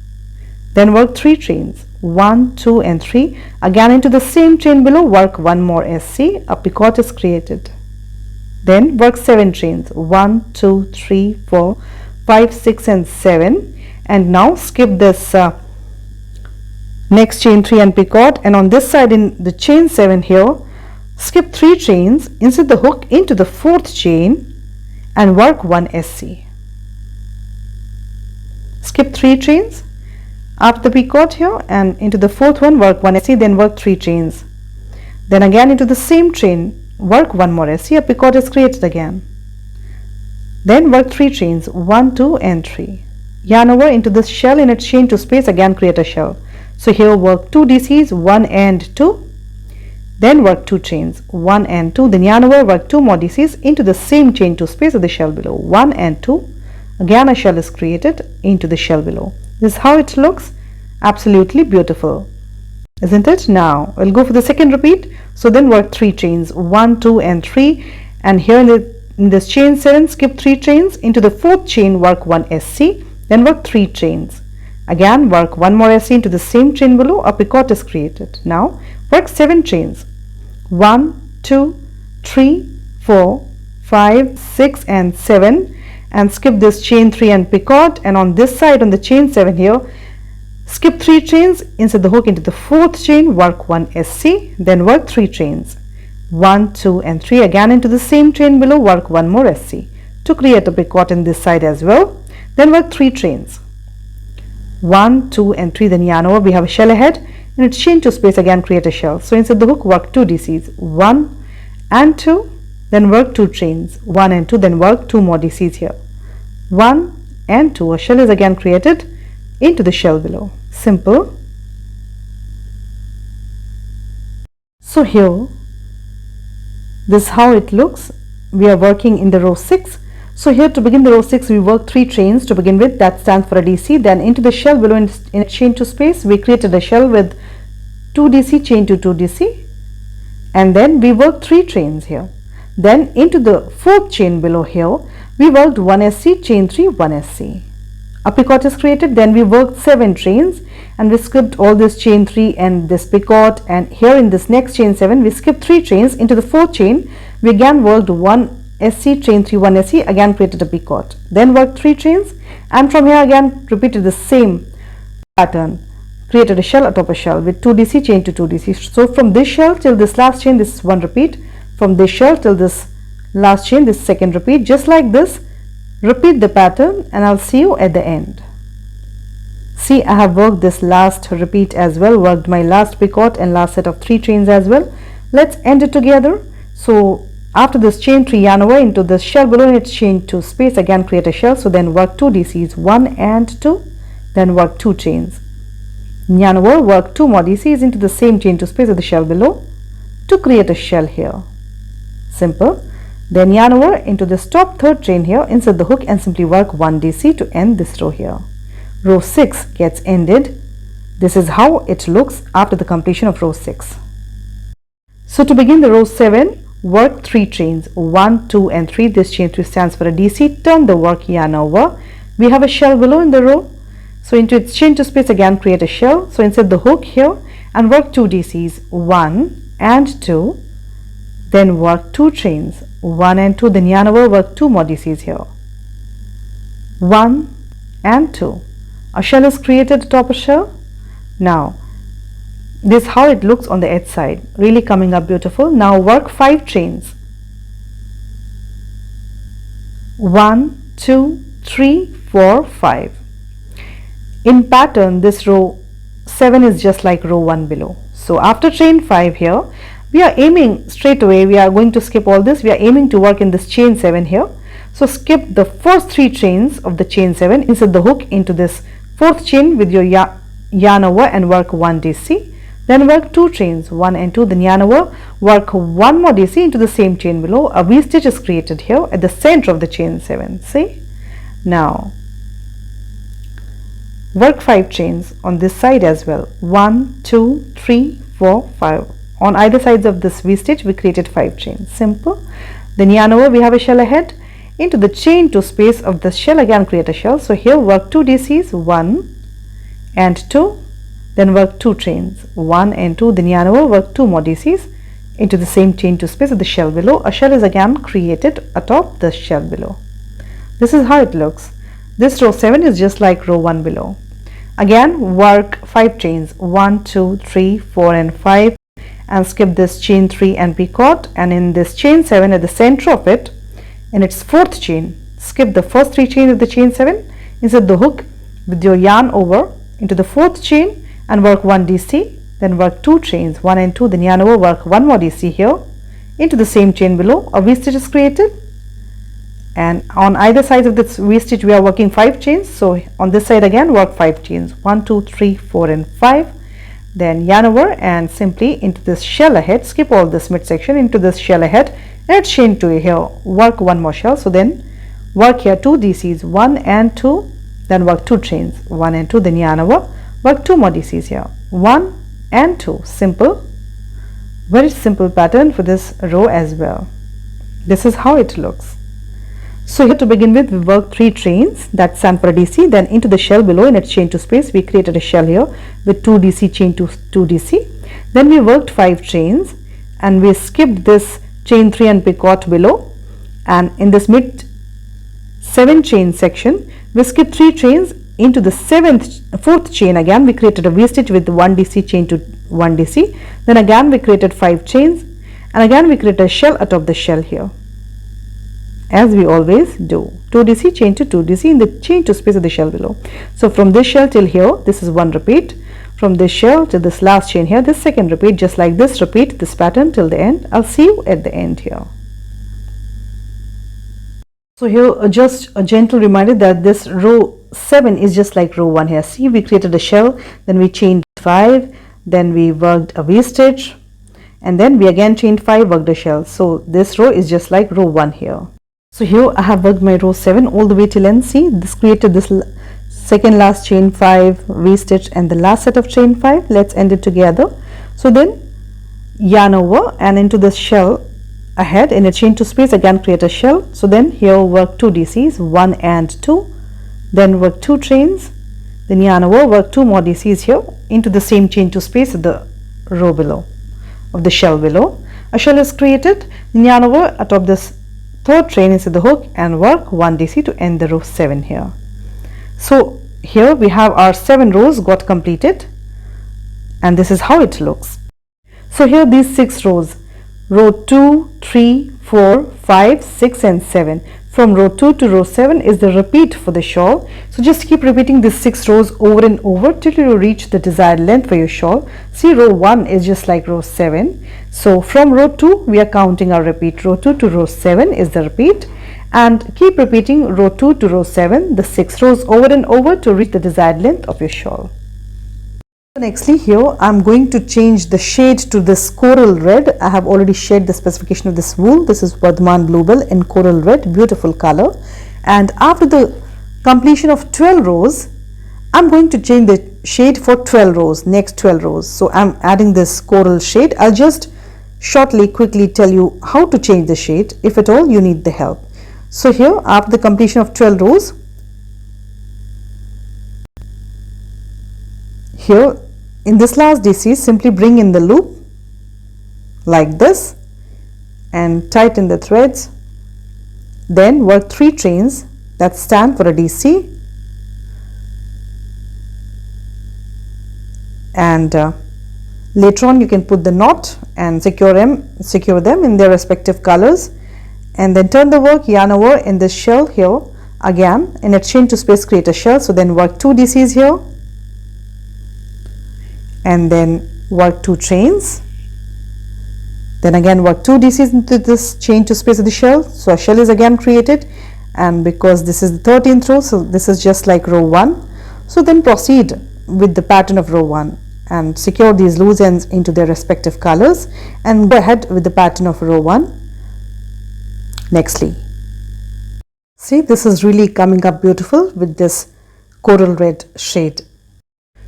A: Then work 3 chains, 1, 2 and 3. Again into the same chain below, work 1 more SC. A picot is created. Then work 7 chains, 1, 2, 3, 4, 5, 6 and 7. And now skip this next chain 3 and picot, and on this side in the chain 7 here, skip 3 chains, insert the hook into the 4th chain and work 1 SC. Skip 3 chains after the picot here and into the 4th one, work 1 SC, then work 3 chains. Then again into the same chain, work 1 more SC, a picot is created again. Then work 3 chains, 1, 2 and 3. Yarn over into this shell in its chain to space, again create a shell. So here work 2 DCs, 1 and 2. Then work 2 chains, 1 and 2. Then yarn over, work 2 more DCs into the same chain to space of the shell below. 1 and 2. Again a shell is created into the shell below. This is how it looks. Absolutely beautiful, isn't it? Now we'll go for the 2nd repeat. So then work 3 chains, 1, 2 and 3. And here in this chain 7, skip 3 chains into the 4th chain, work 1 SC. Then work 3 chains. Again work 1 more SC into the same chain below, a picot is created. Now work 7 chains, 1, 2, 3, 4, 5, 6 and 7, and skip this chain 3 and picot, and on this side on the chain 7 here, skip 3 chains, insert the hook into the 4th chain, work 1 SC, then work 3 chains, 1, 2 and 3, again into the same chain below, work 1 more SC to create a picot in this side as well. Then work 3 chains, 1, 2 and 3. Then yarn over, we have a shell ahead, in its chain to space, again create a shell. So insert the hook, work 2 DCs, 1 and 2. Then work 2 chains, 1 and 2. Then work 2 more DCs here, 1 and 2. A shell is again created into the shell below. Simple. So here, this is how it looks. We are working in the row 6. So here to begin the row 6, we work 3 chains to begin with, that stands for a DC. Then into the shell below in a chain to space, we created a shell with 2 DC, chain to 2 DC, and then we worked 3 chains here. Then into the 4th chain below here, we worked 1 SC, chain 3, 1 SC. A picot is created. Then we worked 7 chains and we skipped all this chain 3 and this picot, and here in this next chain 7, we skipped 3 chains into the 4th chain. We again worked 1 SC, chain 3, 1 SC, again created a picot, then worked 3 chains, and from here again repeated the same pattern, created a shell atop a shell with 2 DC, chain to 2 DC. So from this shell till this last chain, this is 1 repeat. From this shell till this last chain, this 2nd repeat. Just like this, repeat the pattern, and I'll see you at the end. See, I have worked this last repeat as well, worked my last picot and last set of 3 chains as well. Let's end it together. So after this, chain 3 yarn over into the shell below, it's chain 2 space, again create a shell. So then work 2 DCs, 1 and 2, then work 2 chains, yarn over, work 2 more DCs into the same chain 2 space of the shell below to create a shell here. Simple. Then yarn over into this top third chain here, insert the hook and simply work 1 DC to end this row here. Row 6 gets ended. This is how it looks after the completion of row 6. So to begin the row 7, work 3 chains, 1, 2 and 3. This chain 3 stands for a DC. Turn the work yarn over. We have a shell below in the row. So into its chain 2 space, again create a shell. So insert the hook here and work 2 DCs, 1 and 2. Then work 2 chains, 1 and 2, then yarn over, work 2 more DCs here, 1 and 2. A shell is created atop a shell. Now this is how it looks on the edge side, really coming up beautiful. Now work 5 chains, 1, 2, 3, 4, 5. In pattern, this row 7 is just like row 1 below. So after chain 5 here, we are aiming straight away, we are going to skip all this, we are aiming to work in this chain 7 here. So skip the first 3 chains of the chain 7, insert the hook into this 4th chain with your yarn over and work 1 DC. Then work 2 chains, 1 and 2, then yarn over, work 1 more DC into the same chain below. A V stitch is created here at the center of the chain 7. See? Now work 5 chains on this side as well, 1, 2, 3, 4, 5. On either sides of this V stitch, we created 5 chains. Simple. Then yarn over, we have a shell ahead. Into the chain 2 space of the shell, again create a shell. So here work 2 DCs, 1 and 2. Then work 2 chains, 1 and 2. Then yarn over, work 2 more DCs into the same chain 2 space of the shell below. A shell is again created atop the shell below. This is how it looks. This row 7 is just like row 1 below. Again work 5 chains, 1, 2, 3, 4 and 5. And skip this chain 3 and picot, and in this chain 7 at the center of it, in its 4th chain, skip the first 3 chains of the chain 7, insert the hook with your yarn over into the 4th chain and work 1 DC, then work 2 chains, 1 and 2, then yarn over, work 1 more DC here into the same chain below. A V stitch is created, and on either sides of this V stitch we are working 5 chains. So on this side again work 5 chains, 1, 2, 3, 4 and 5. Then yarn over and simply into this shell ahead, skip all this midsection into this shell ahead and chain 2 here, work 1 more shell. So then work here 2 DCs, 1 and 2, then work 2 chains, 1 and 2, then yarn over, work 2 more DCs here, 1 and 2. Simple, very simple pattern for this row as well. This is how it looks. So here to begin with, we worked 3 chains, that stand for a DC. Then into the shell below in its chain 2 space, we created a shell here with 2 DC, chain 2 DC. Then we worked 5 chains and we skipped this chain 3 and picot below, and in this mid 7 chain section we skipped 3 chains into the 4th chain. Again we created a V stitch with 1 DC, chain to 1 DC. Then again we created 5 chains and again we created a shell atop the shell here, as we always do. 2 DC, chain to 2 DC in the chain 2 space of the shell below. So from this shell till here, this is 1 repeat. From this shell to this last chain here, this 2nd repeat. Just like this, repeat this pattern till the end. I'll see you at the end here. So here just a gentle reminder that this row 7 is just like row 1 here. See, we created a shell, then we chained 5, then we worked a V stitch, and then we again chained 5, worked a shell. So this row is just like row 1 here. So here I have worked my row 7 all the way till end. See, this created this second last chain 5, V stitch and the last set of chain 5. Let's end it together. So then yarn over and into this shell ahead in a chain 2 space, again create a shell. So then here work 2 DCs, 1 and 2, then work 2 chains, then yarn over, work 2 more DCs here into the same chain 2 space of the row below, of the shell below. A shell is created, then yarn over atop this 3rd chain into the hook and work 1 DC to end the row 7 here. So here we have our 7 rows got completed, and this is how it looks. So here these 6 rows, row 2, 3, 4, 5, 6 and 7. from row 2 to row 7 is the repeat for the shawl. So just keep repeating these 6 rows over and over till you reach the desired length for your shawl. See, row 1 is just like row 7. So from row 2 we are counting our repeat. Row 2 to row 7 is the repeat, and keep repeating row 2 to row 7, the 6 rows over and over to reach the desired length of your shawl. Nextly, here I'm going to change the shade to this coral red. I have already shared the specification of this wool. This is Vardhman Bluebell in coral red, beautiful color. And after the completion of 12 rows, I'm going to change the shade for 12 rows, next 12 rows. So I'm adding this coral shade. I'll just quickly tell you how to change the shade if at all you need the help. So here, after the completion of 12 rows, here in this last DC, simply bring in the loop like this and tighten the threads. Then work 3 chains that stand for a DC, and later on you can put the knot and secure them in their respective colors, and then turn the work, yarn over in this shell here. Again, in a chain to space, create a shell. So then work 2 DCs here, and then work 2 chains, then again work 2 DCs into this chain to space of the shell. So a shell is again created, and because this is the 13th row, so this is just like row 1. So then proceed with the pattern of row 1 and secure these loose ends into their respective colors, and go ahead with the pattern of row 1. Nextly, see, this is really coming up beautiful with this coral red shade.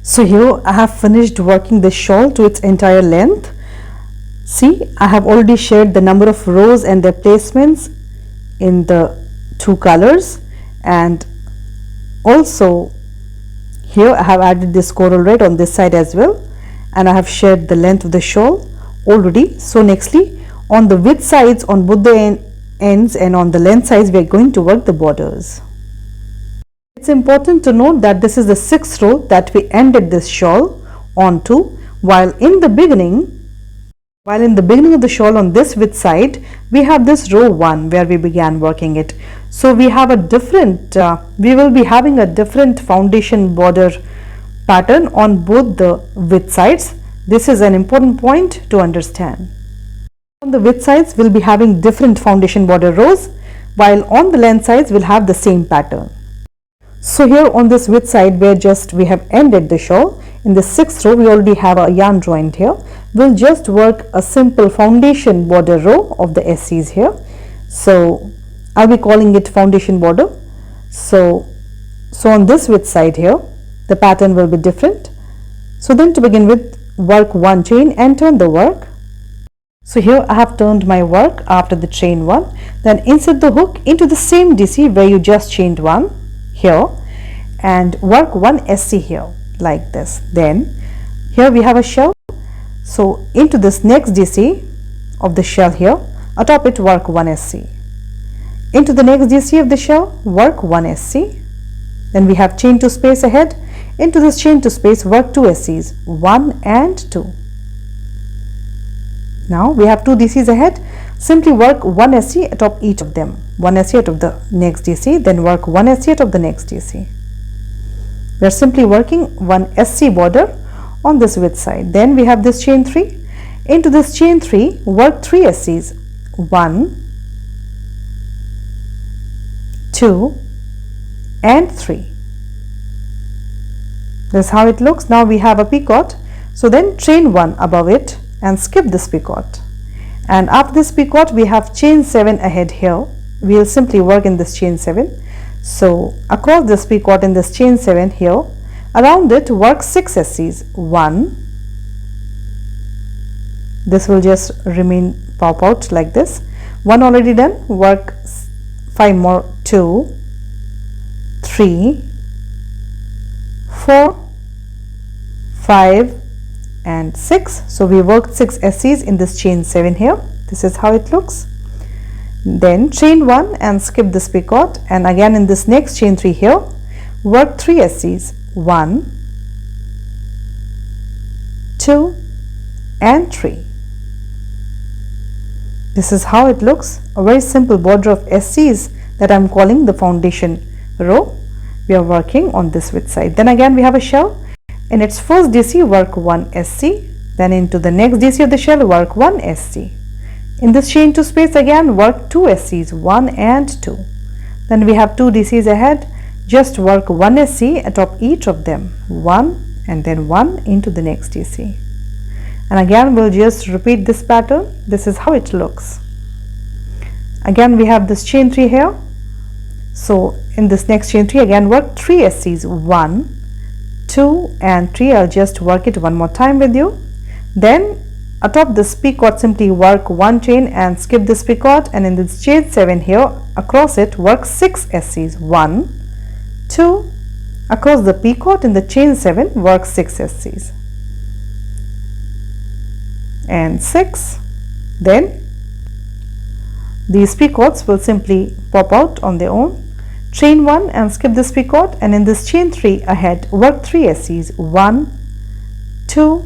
A: So here I have finished working the shawl to its entire length. See, I have already shared the number of rows and their placements in the 2 colors, and also here I have added this coral red on this side as well, and I have shared the length of the shawl already. So nextly, on the width sides on both the ends and on the length sides, we are going to work the borders. It's important to note that this is the 6th row that we ended this shawl onto, while in the beginning of the shawl on this width side, we have this row 1 where we began working it. So we have a different, we will be having a different foundation border pattern on both the width sides. This is an important point to understand. On the width sides, we'll be having different foundation border rows, while on the length sides, we'll have the same pattern. So here on this width side, where we have ended the shawl, in the 6th row we already have a yarn joint here. We'll just work a simple foundation border row of the SCs here. So I'll be calling it foundation border. So on this width side here, the pattern will be different. So then to begin with, work 1 chain and turn the work. So here I have turned my work after the chain 1. Then insert the hook into the same DC where you just chained 1 here, and work 1 SC here like this. Then here we have a shell, so into this next DC of the shell here, atop it work 1 SC, into the next DC of the shell work 1 SC. Then we have chain to space ahead, into this chain to space work 2 SCs, 1 and 2. Now we have 2 DCs ahead, simply work 1 SC atop each of them, 1 SC atop the next DC, then work 1 SC atop the next DC. We are simply working 1 SC border on this width side. Then we have this chain 3, into this chain 3 work 3 SCs, 1, 2 and 3. This is how it looks. Now we have a picot, so then chain 1 above it and skip this picot, and after this picot we have chain 7 ahead here. We will simply work in this chain 7. So across this picot in this chain 7 here, around it work 6 SCs, 1, this will just remain pop out like this, 1 already done, work 5 more, 2, 3, 4, 5 and 6. So we worked 6 SCs in this chain 7 here. This is how it looks. Then chain 1 and skip this picot, and again in this next chain 3 here work 3 SCs, 1, 2 and 3. This is how it looks, a very simple border of SCs that I'm calling the foundation row. We are working on this width side. Then again we have a shell. In its first DC, work 1 SC. Then into the next DC of the shell, work 1 SC. In this chain 2 space again, work 2 SCs, 1 and 2. Then we have 2 DCs ahead. Just work 1 SC atop each of them, 1 and then 1 into the next DC. And again we'll just repeat this pattern. This is how it looks. Again we have this chain 3 here. So in this next chain 3 again work 3 SCs, 1, 2 and 3. I'll just work it one more time with you. Then atop this picot simply work 1 chain and skip this picot, and in this chain 7 here across it work 6 SCs, 1, 2, across the picot in the chain 7 work 6 SCs and 6. Then these picots will simply pop out on their own. Chain 1 and skip this picot, and in this chain 3 ahead work 3 SCs, 1, 2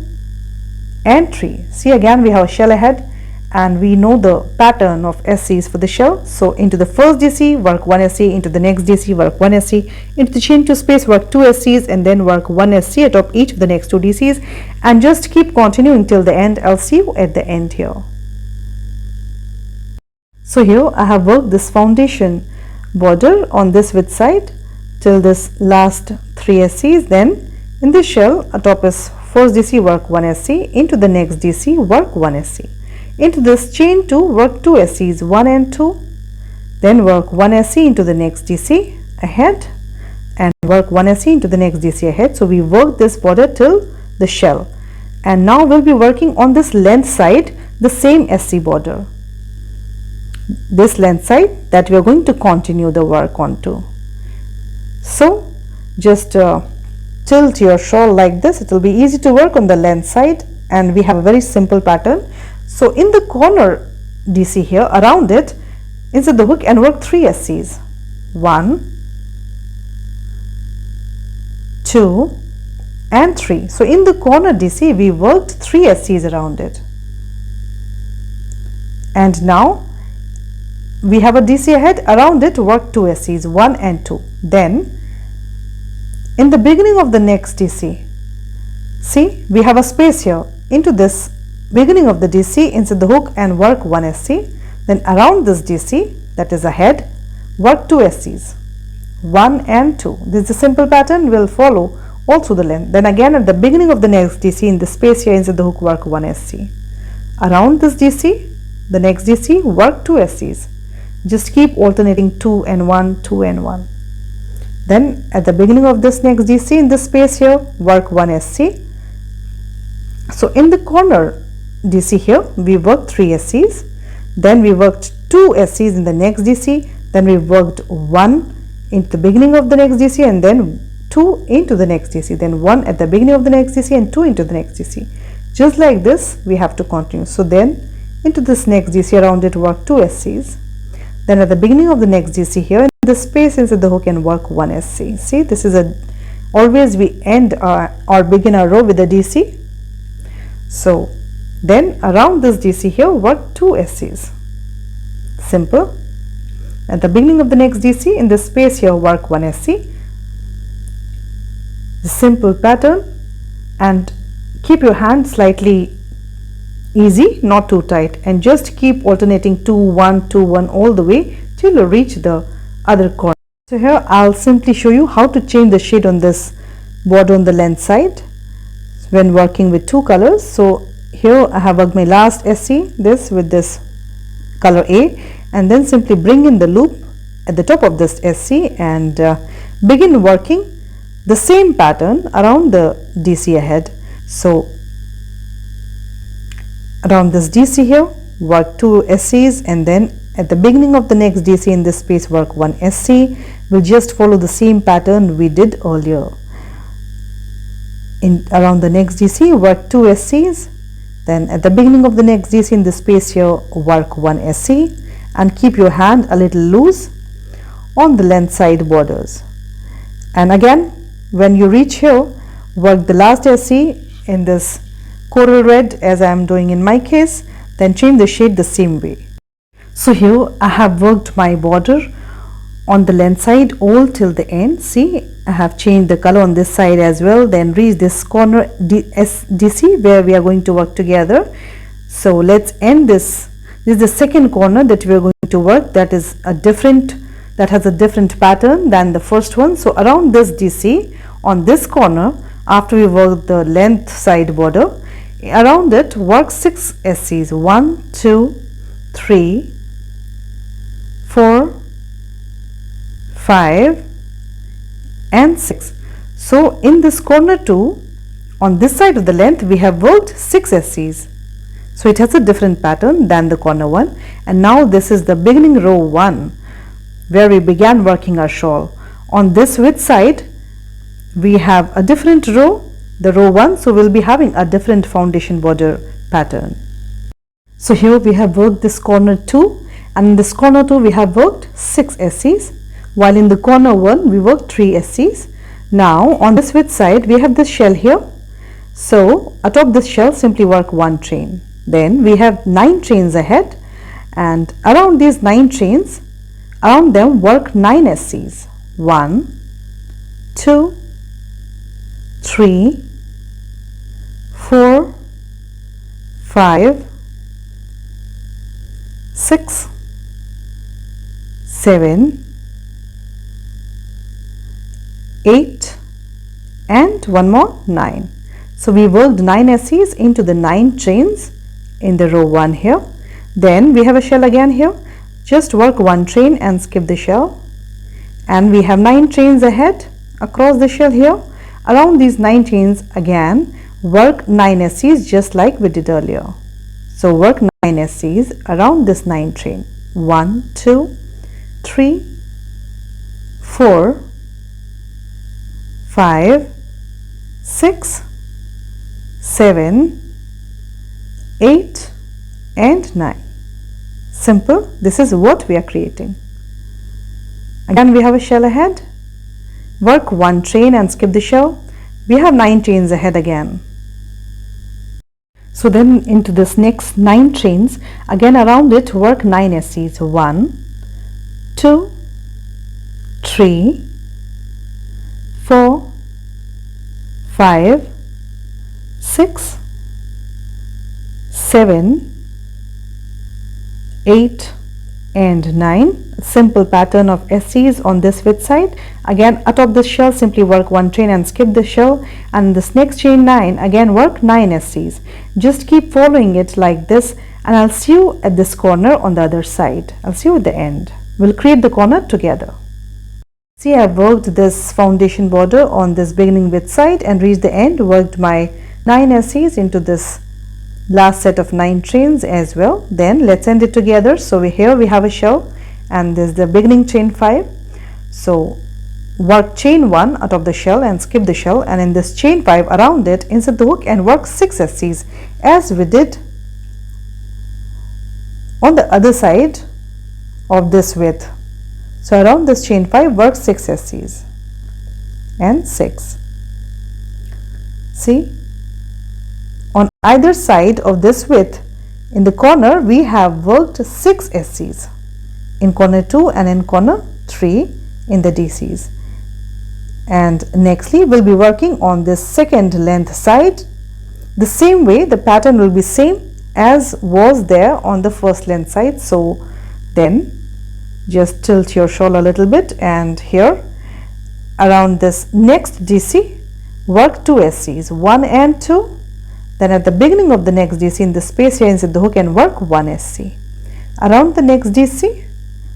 A: and 3. See, again we have a shell ahead and we know the pattern of SCs for the shell. So into the first DC work 1 SC, into the next DC work 1 SC, into the chain 2 space work 2 SCs and then work 1 SC atop each of the next 2 DCs, and just keep continuing till the end. I'll see you at the end here. So here I have worked this foundation border on this width side till this last 3 SCs. Then in this shell atop is first DC work 1 SC, into the next DC work 1 SC, into this chain 2 work 2 SCs, 1 and 2, then work 1 SC into the next DC ahead and work 1 SC into the next DC ahead. So we work this border till the shell, and now we'll be working on this length side the same SC border, this length side that we are going to continue the work onto. So just tilt your shawl like this. It will be easy to work on the length side, and we have a very simple pattern. So in the corner DC here, around it insert the hook and work 3 SCs, 1, 2 and 3. So in the corner DC we worked 3 SCs around it, and now we have a DC ahead, around it work 2 SCs, 1 and 2. Then in the beginning of the next DC, see, we have a space here. Into this beginning of the DC insert the hook and work 1 SC. Then around this DC that is ahead work 2 SCs, 1 and 2. This is a simple pattern, will follow all through the length. Then again at the beginning of the next DC in the space here insert the hook, work 1 SC. Around this DC, the next DC, work 2 SCs. Just keep alternating 2 and 1, 2 and 1. Then at the beginning of this next DC in this space here work 1 SC. So in the corner DC here we worked 3 SCs, then we worked 2 SCs in the next DC, then we worked 1 into the beginning of the next DC and then 2 into the next DC, then 1 at the beginning of the next DC and 2 into the next DC. Just like this we have to continue. So then into this next DC around it work 2 SCs. Then at the beginning of the next DC here in the space insert the hook and work 1 SC. See, this is always we end or begin our row with a DC. So then around this DC here work 2 SCs. Simple. At the beginning of the next DC in the space here work 1 SC. The simple pattern, and keep your hand slightly easy, not too tight, and just keep alternating 2 1 2 1 all the way till you reach the other corner. So here I'll simply show you how to change the shade on this border on the length side when working with 2 colors. So here I have worked my last SC, this with this color A, and then simply bring in the loop at the top of this SC and begin working the same pattern around the DC ahead. So around this DC here work 2 SCs, and then at the beginning of the next DC in this space work 1 SC. We'll just follow the same pattern we did earlier. In around the next DC work 2 SCs, then at the beginning of the next DC in this space here work 1 SC, and keep your hand a little loose on the length side borders. And again when you reach here work the last SC in this coral red as I am doing in my case, then change the shade the same way. So here I have worked my border on the length side all till the end. See, I have changed the color on this side as well, then reach this corner DC where we are going to work together. So let's end this. This is the second corner that we are going to work, that has a different pattern than the first one. So around this DC, on this corner, after we work the length side border, around it work 6 SCs. 1, 2, 3, 4, 5 and 6. So in this corner too, on this side of the length, we have worked 6 SCs. So it has a different pattern than the corner one. And now this is the beginning row 1 where we began working our shawl. On this width side, we have a different row, the row 1, so we'll be having a different foundation border pattern. So here we have worked this corner 2, and in this corner 2 we have worked 6 SCs, while in the corner 1 we worked 3 SCs. Now on this width side we have this shell here, so atop this shell simply work 1 chain. Then we have 9 chains ahead, and around these 9 chains, around them work 9 SCs. 1, 2, 3, 4, 5, 6, 7, 8 and one more 9. So we worked 9 SCs into the 9 chains in the row 1 here. Then we have a shell again here, just work 1 chain and skip the shell, and we have 9 chains ahead across the shell here. Around these 9 chains again work 9 SCs just like we did earlier. So work 9 SCs around this 9 chain. 1, 2, 3, 4, 5, 6, 7, 8 and 9. Simple. This is what we are creating. Again we have a shell ahead, work 1 chain and skip the shell. We have 9 chains ahead again. So then into this next 9 chains, again around it work 9 SCs. 1, 2, 3, 4, 5, 6, 7, 8 and 9. Simple pattern of SCs on this width side. Again atop this shell simply work 1 chain and skip the shell, and this next chain 9 again work 9 SCs. Just keep following it like this, and I'll see you at this corner on the other side. I'll see you at the end. We'll create the corner together. See, I've worked this foundation border on this beginning width side and reached the end, worked my 9 SCs into this last set of 9 chains as well. Then let's end it together. So here we have a shell, and this is the beginning chain 5. So work chain 1 out of the shell and skip the shell, and in this chain 5 around it insert the hook and work 6 SCs as we did on the other side of this width. So around this chain 5 work 6 SCs and 6. See, on either side of this width in the corner we have worked 6 SCs, in corner 2 and in corner 3 in the DCs. And nextly we'll be working on this second length side. The same way the pattern will be same as was there on the first length side. So then just tilt your shawl a little bit, and here around this next DC work 2 SCs, 1 and 2. Then at the beginning of the next DC in the space here insert the hook and work 1 SC. Around the next DC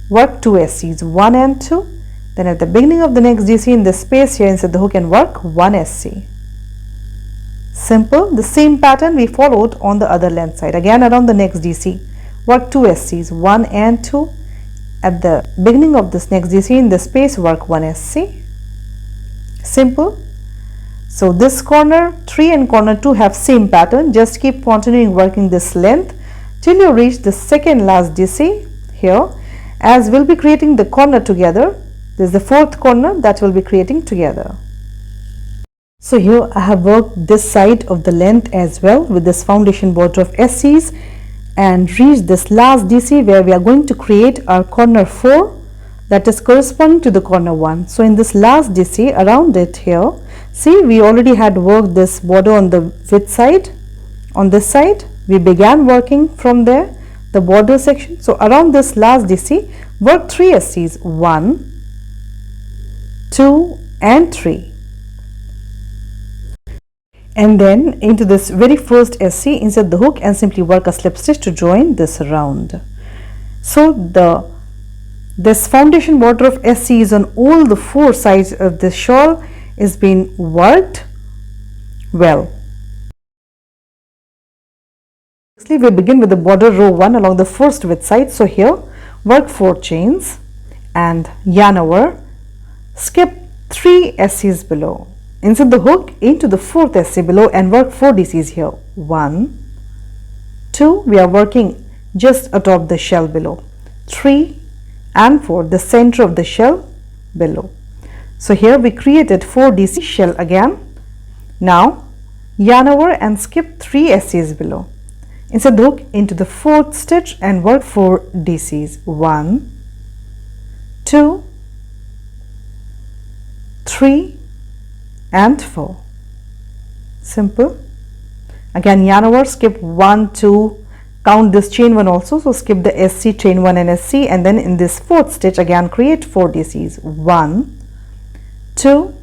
A: work 2 SCs, 1 and 2. Then at the beginning of the next DC in the space here insert the hook and work 1 SC. Simple. The same pattern we followed on the other length side. Again around the next DC work 2 SCs, 1 and 2. At the beginning of this next DC in the space work 1 SC. Simple. So this corner 3 and corner 2 have same pattern. Just keep continuing working this length till you reach the second last DC here, as we'll be creating the corner together. This is the fourth corner that we'll be creating together. So here I have worked this side of the length as well with this foundation border of SCs, and reached this last DC where we are going to create our corner 4 that is corresponding to the corner 1. So in this last DC, around it here, see, we already had worked this border on the width side. On this side, we began working from there, the border section. So around this last DC, work 3 SCs, 1, 2 and 3. And then into this very first SC, insert the hook and simply work a slip stitch to join this round. So this foundation border of SC is on all the 4 sides of this shawl is being worked well. Next, we begin with the border row 1 along the first width side. So here work 4 chains and yarn over, skip 3 SCs below. Insert the hook into the 4th SC below and work 4 DCs here. 1, 2, we are working just atop the shell below. 3 and 4, the center of the shell below. So here we created 4 DC shell again. Now yarn over and skip 3 SCs below. Insert the hook into the 4th stitch and work 4 DCs. 1, 2, 3 and 4. Simple. Again yarn over, skip 1, 2, count this chain 1 also, so skip the SC, chain 1 and SC, and then in this 4th stitch again create 4 DCs. 1, 2,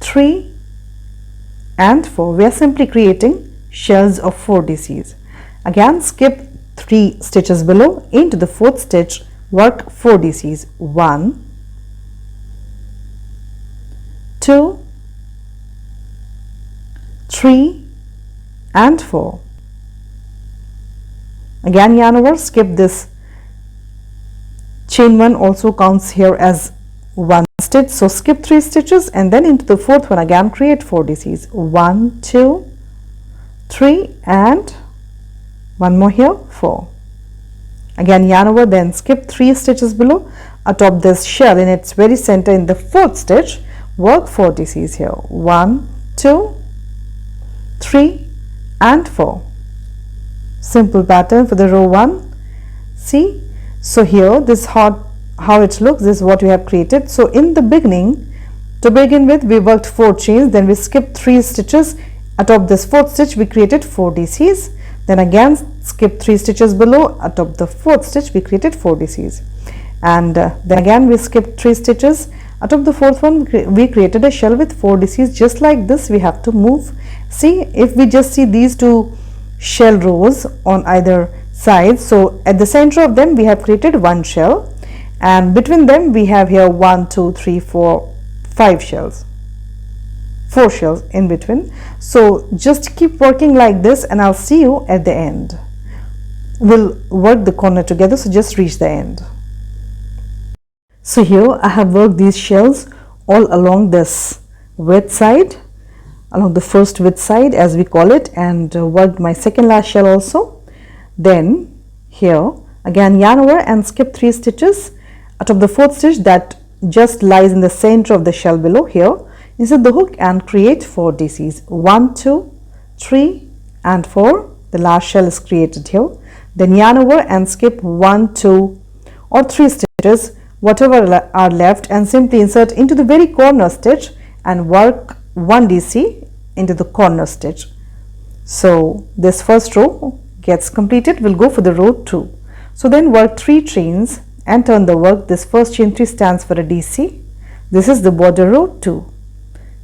A: 3 and 4. We are simply creating shells of 4 DCs. Again skip 3 stitches below, into the 4th stitch work 4 DCs. 1, 2, 3 and 4. Again yarn over, skip this chain 1 also counts here as 1 stitch, so skip 3 stitches and then into the 4th one again create 4 DCs. 1, 2, 3 and 1 more here, 4. Again yarn over, then skip 3 stitches below, atop this shell in its very center in the 4th stitch work 4 DCs here. 1, 2, 3 and 4. Simple pattern for the row 1. See, so here this how it looks, this is what we have created. So in the beginning, to begin with, we worked 4 chains, then we skipped 3 stitches. Atop this 4th stitch we created 4 DCs, then again skip 3 stitches below, atop the 4th stitch we created 4 DCs, and then again we skipped 3 stitches. Atop the 4th one we created a shell with 4 DCs. Just like this we have to move. See, if we just see these 2 shell rows on either side, so at the center of them we have created 1 shell, and between them we have here 1, 2, 3, 4, 5 shells, 4 shells in between. So just keep working like this and I'll see you at the end. We'll work the corner together, so just reach the end. So here I have worked these shells all along this width side, along the first width side as we call it, and worked my second last shell also. Then here again yarn over and skip 3 stitches. Atop the 4th stitch that just lies in the center of the shell below, here insert the hook and create 4 DCs. 1, 2, 3 and 4. The last shell is created here. Then yarn over and skip 1, 2 or 3 stitches, whatever are left, and simply insert into the very corner stitch and work 1 DC into the corner stitch. So this first row gets completed. We'll go for the row 2. So then work 3 chains and turn the work. This first chain 3 stands for a DC. This is the border row 2.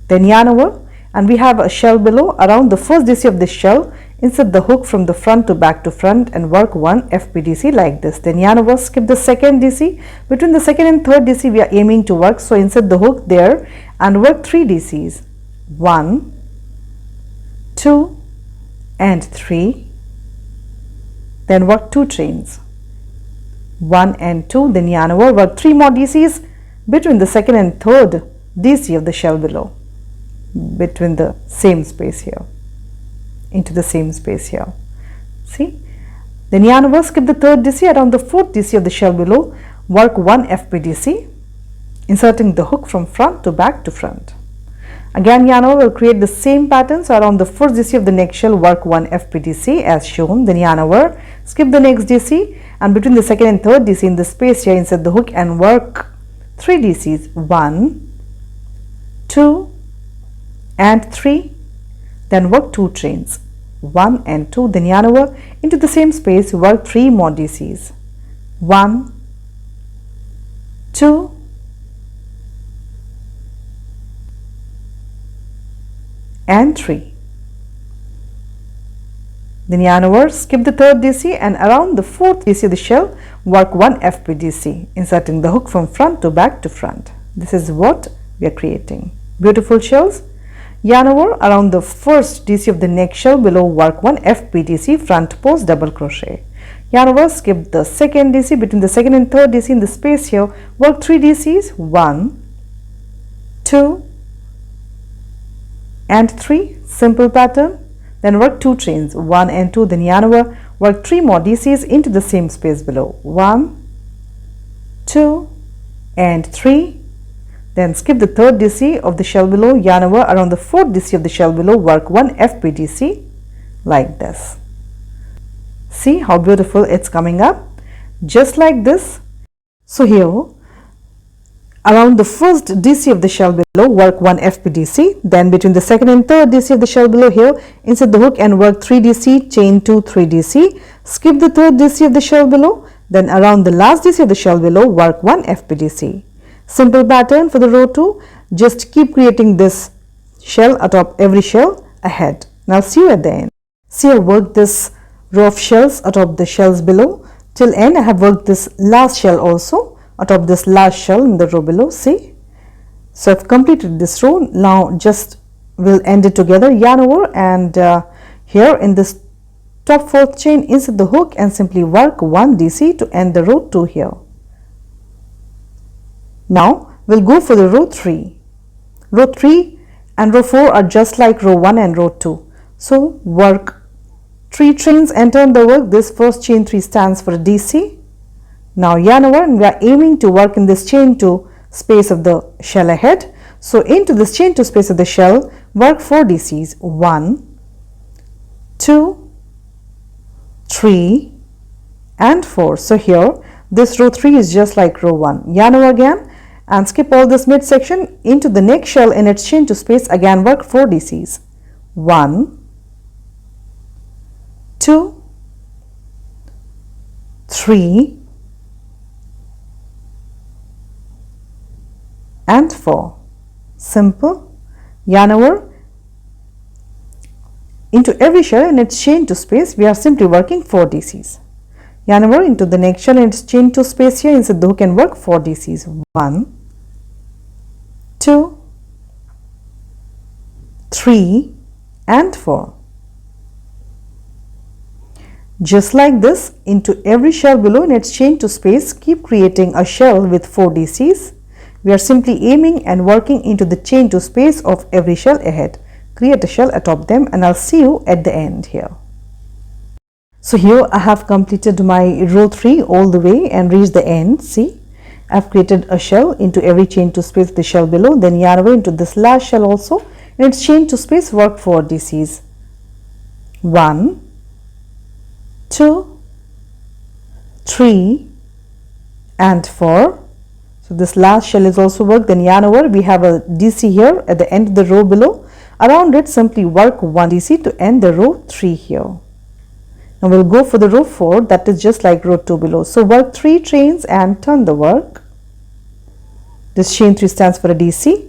A: Then yarn over and we have a shell below. Around the first DC of this shell, insert the hook from the front to back to front and work 1 FPDC like this. Then yarn over, skip the second DC. Between the second and third DC we are aiming to work, so insert the hook there and work 3 DCs. 1, 2 and 3. Then work 2 chains. 1 and 2, then yarn over, work 3 more DCs between the second and third DC of the shell below, between the same space here, into the same space here. See, then yarn over, skip the third DC. Around the 4th DC of the shell below work 1 FPDC, inserting the hook from front to back to front. Again yarn over, will create the same pattern. So around the 1st DC of the next shell work 1 FPDC as shown. Then yarn over, skip the next DC and between the second and third DC in the space here, insert the hook and work 3 DCs, 1, 2 and 3, then work 2 chains, 1 and 2, then yarn over into the same space, work 3 more DCs, 1, 2 and 3. Then yarn over, skip the third DC and around the fourth DC of the shell, work 1 FPDC, inserting the hook from front to back to front. This is what we are creating. Beautiful shells. Yarn over around the first DC of the next shell below, work 1 FPDC, front post double crochet. Yarn over, skip the second DC, between the second and third DC in the space here, work 3 DCs, 1, 2 and 3, simple pattern. Then work 2 chains, 1 and 2, then yarn over, work 3 more DCs into the same space below, 1, 2 and 3. Then skip the third DC of the shell below, yarn over around the fourth DC of the shell below, work 1 FPDC like this. See how beautiful it's coming up, just like this. So here around the first DC of the shell below, work 1 FPDC, then between the second and third DC of the shell below here, insert the hook and work 3 DC, chain 2, 3 DC, skip the third DC of the shell below, then around the last DC of the shell below, work 1 FPDC. Simple pattern for the row 2, just keep creating this shell atop every shell ahead. Now see you at the end. See, I worked this row of shells atop the shells below. Till end I have worked this last shell also atop this last shell in the row below. See, so I've completed this row. Now just we'll end it together, yarn over, and here in this top fourth chain, insert the hook and simply work 1 DC to end the row 2 here. Now we'll go for the row 3. Row 3 and row 4 are just like row 1 and row 2. So work 3 chains and turn the work. This first chain 3 stands for a DC. Now yarn over, and we are aiming to work in this chain 2 space of the shell ahead. So into this chain 2 space of the shell, work 4 DCs, 1, 2, 3 and 4. So here this row 3 is just like row 1. Yarn over again and skip all this midsection into the next shell in its chain 2 space. Again work 4 DCs, 1, 2, 3 and 4. Simple. Yarn over into every shell in its chain 2 space. We are simply working 4 DCs. Yarn over into the next shell in its chain 2 space here, insert the hook and work 4 DCs, 1, 2, 3 and 4. Just like this, into every shell below in its chain 2 space, keep creating a shell with 4 DCs. We are simply aiming and working into the chain 2 space of every shell ahead. Create a shell atop them, and I'll see you at the end here. So here I have completed my row 3 all the way and reached the end. See, I've created a shell into every chain 2 space of the shell below, then yarn away into this last shell also. In its chain 2 space, work 4 DCs, 1, 2, 3 and 4. So this last shell is also worked, then yarn over. We have a DC here at the end of the row below. Around it simply work 1 DC to end the row 3 here. Now we'll go for the row 4, that is just like row 2 below. So work 3 chains and turn the work. This chain 3 stands for a DC,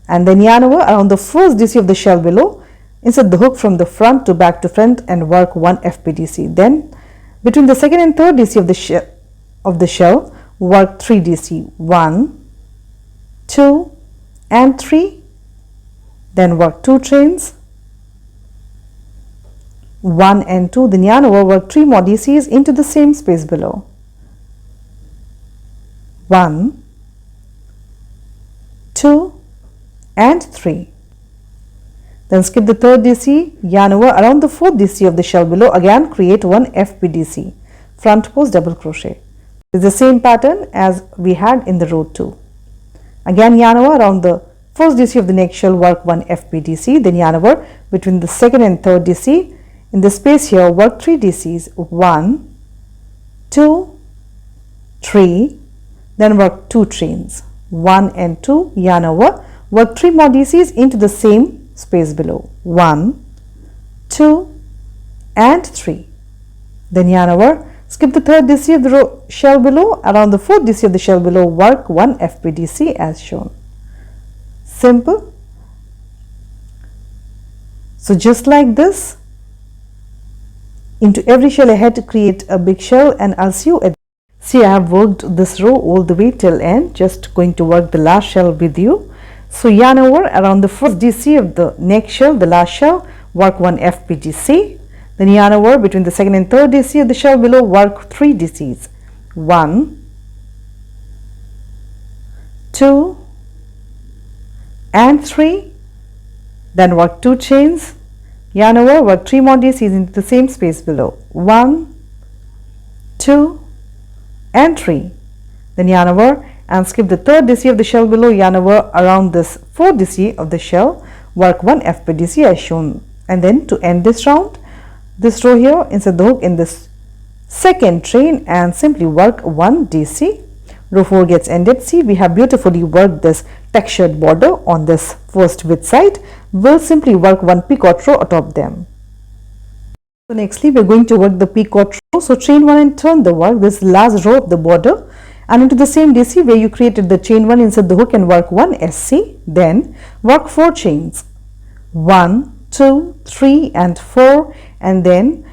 A: and then yarn over around the first DC of the shell below. Insert the hook from the front to back to front and work 1 FPDC. Then between the second and third DC of the shell, work 3 DC, 1, 2 and 3. Then work 2 chains, 1 and 2, then yarn over, work 3 more DCs into the same space below, 1, 2 and 3. Then skip the third DC, yarn over around the fourth DC of the shell below. Again create 1 FPDC, front post double crochet. It's the same pattern as we had in the row 2. Again yarn over around the first DC of the next shell, work 1 FPDC, then yarn over between the second and third DC. In the space here, work 3 DCs, 1, 2, 3, then work 2 chains, 1 and 2, yarn over, work 3 more DCs into the same space below, 1, 2 and 3, then yarn over, skip the third DC of the shell below, around the fourth DC of the shell below, work 1 FPDC as shown. Simple. So just like this, into every shell ahead to create a big shell, and I'll see you at. See, I have worked this row all the way till end, just going to work the last shell with you. So yarn over around the first DC of the next shell, the last shell, work 1 FPDC, then yarn over between the second and third DC of the shell below, work 3 DCs, 1, 2 and 3, then work 2 chains, yarn over, work 3 more DCs into the same space below, 1, 2 and 3, then yarn over and skip the third DC of the shell below, yarn over around this fourth DC of the shell, work 1 FPDC as shown, and then to end this round, this row here, insert the hook in this second chain and simply work 1 DC. Row 4 gets ended. See, we have beautifully worked this textured border on this first width side. We'll simply work 1 picot row atop them. So nextly, we're going to work the picot row. So chain 1 and turn the work, this last row of the border, and into the same DC where you created the chain 1, insert the hook and work 1 SC. Then work 4 chains, 1, 2, 3 and 4, and then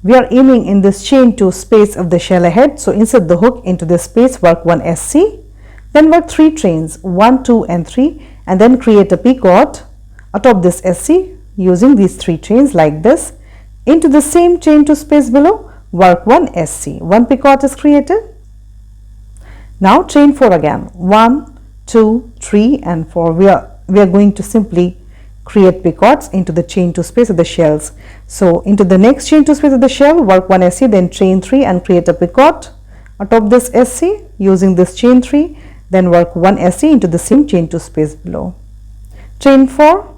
A: we are aiming in this chain 2 space of the shell ahead. So insert the hook into this space, work 1 SC, then work 3 chains, 1, 2 and 3, and then create a picot atop this SC using these 3 chains like this. Into the same chain 2 space below, work 1 SC, 1 picot is created. Now chain 4 again, 1, 2, 3 and 4. We are going to simply create picots into the chain 2 space of the shells. So into the next chain 2 space of the shell, work 1 SC, then chain 3 and create a picot atop this SC using this chain 3, then work 1 SC into the same chain 2 space below. Chain 4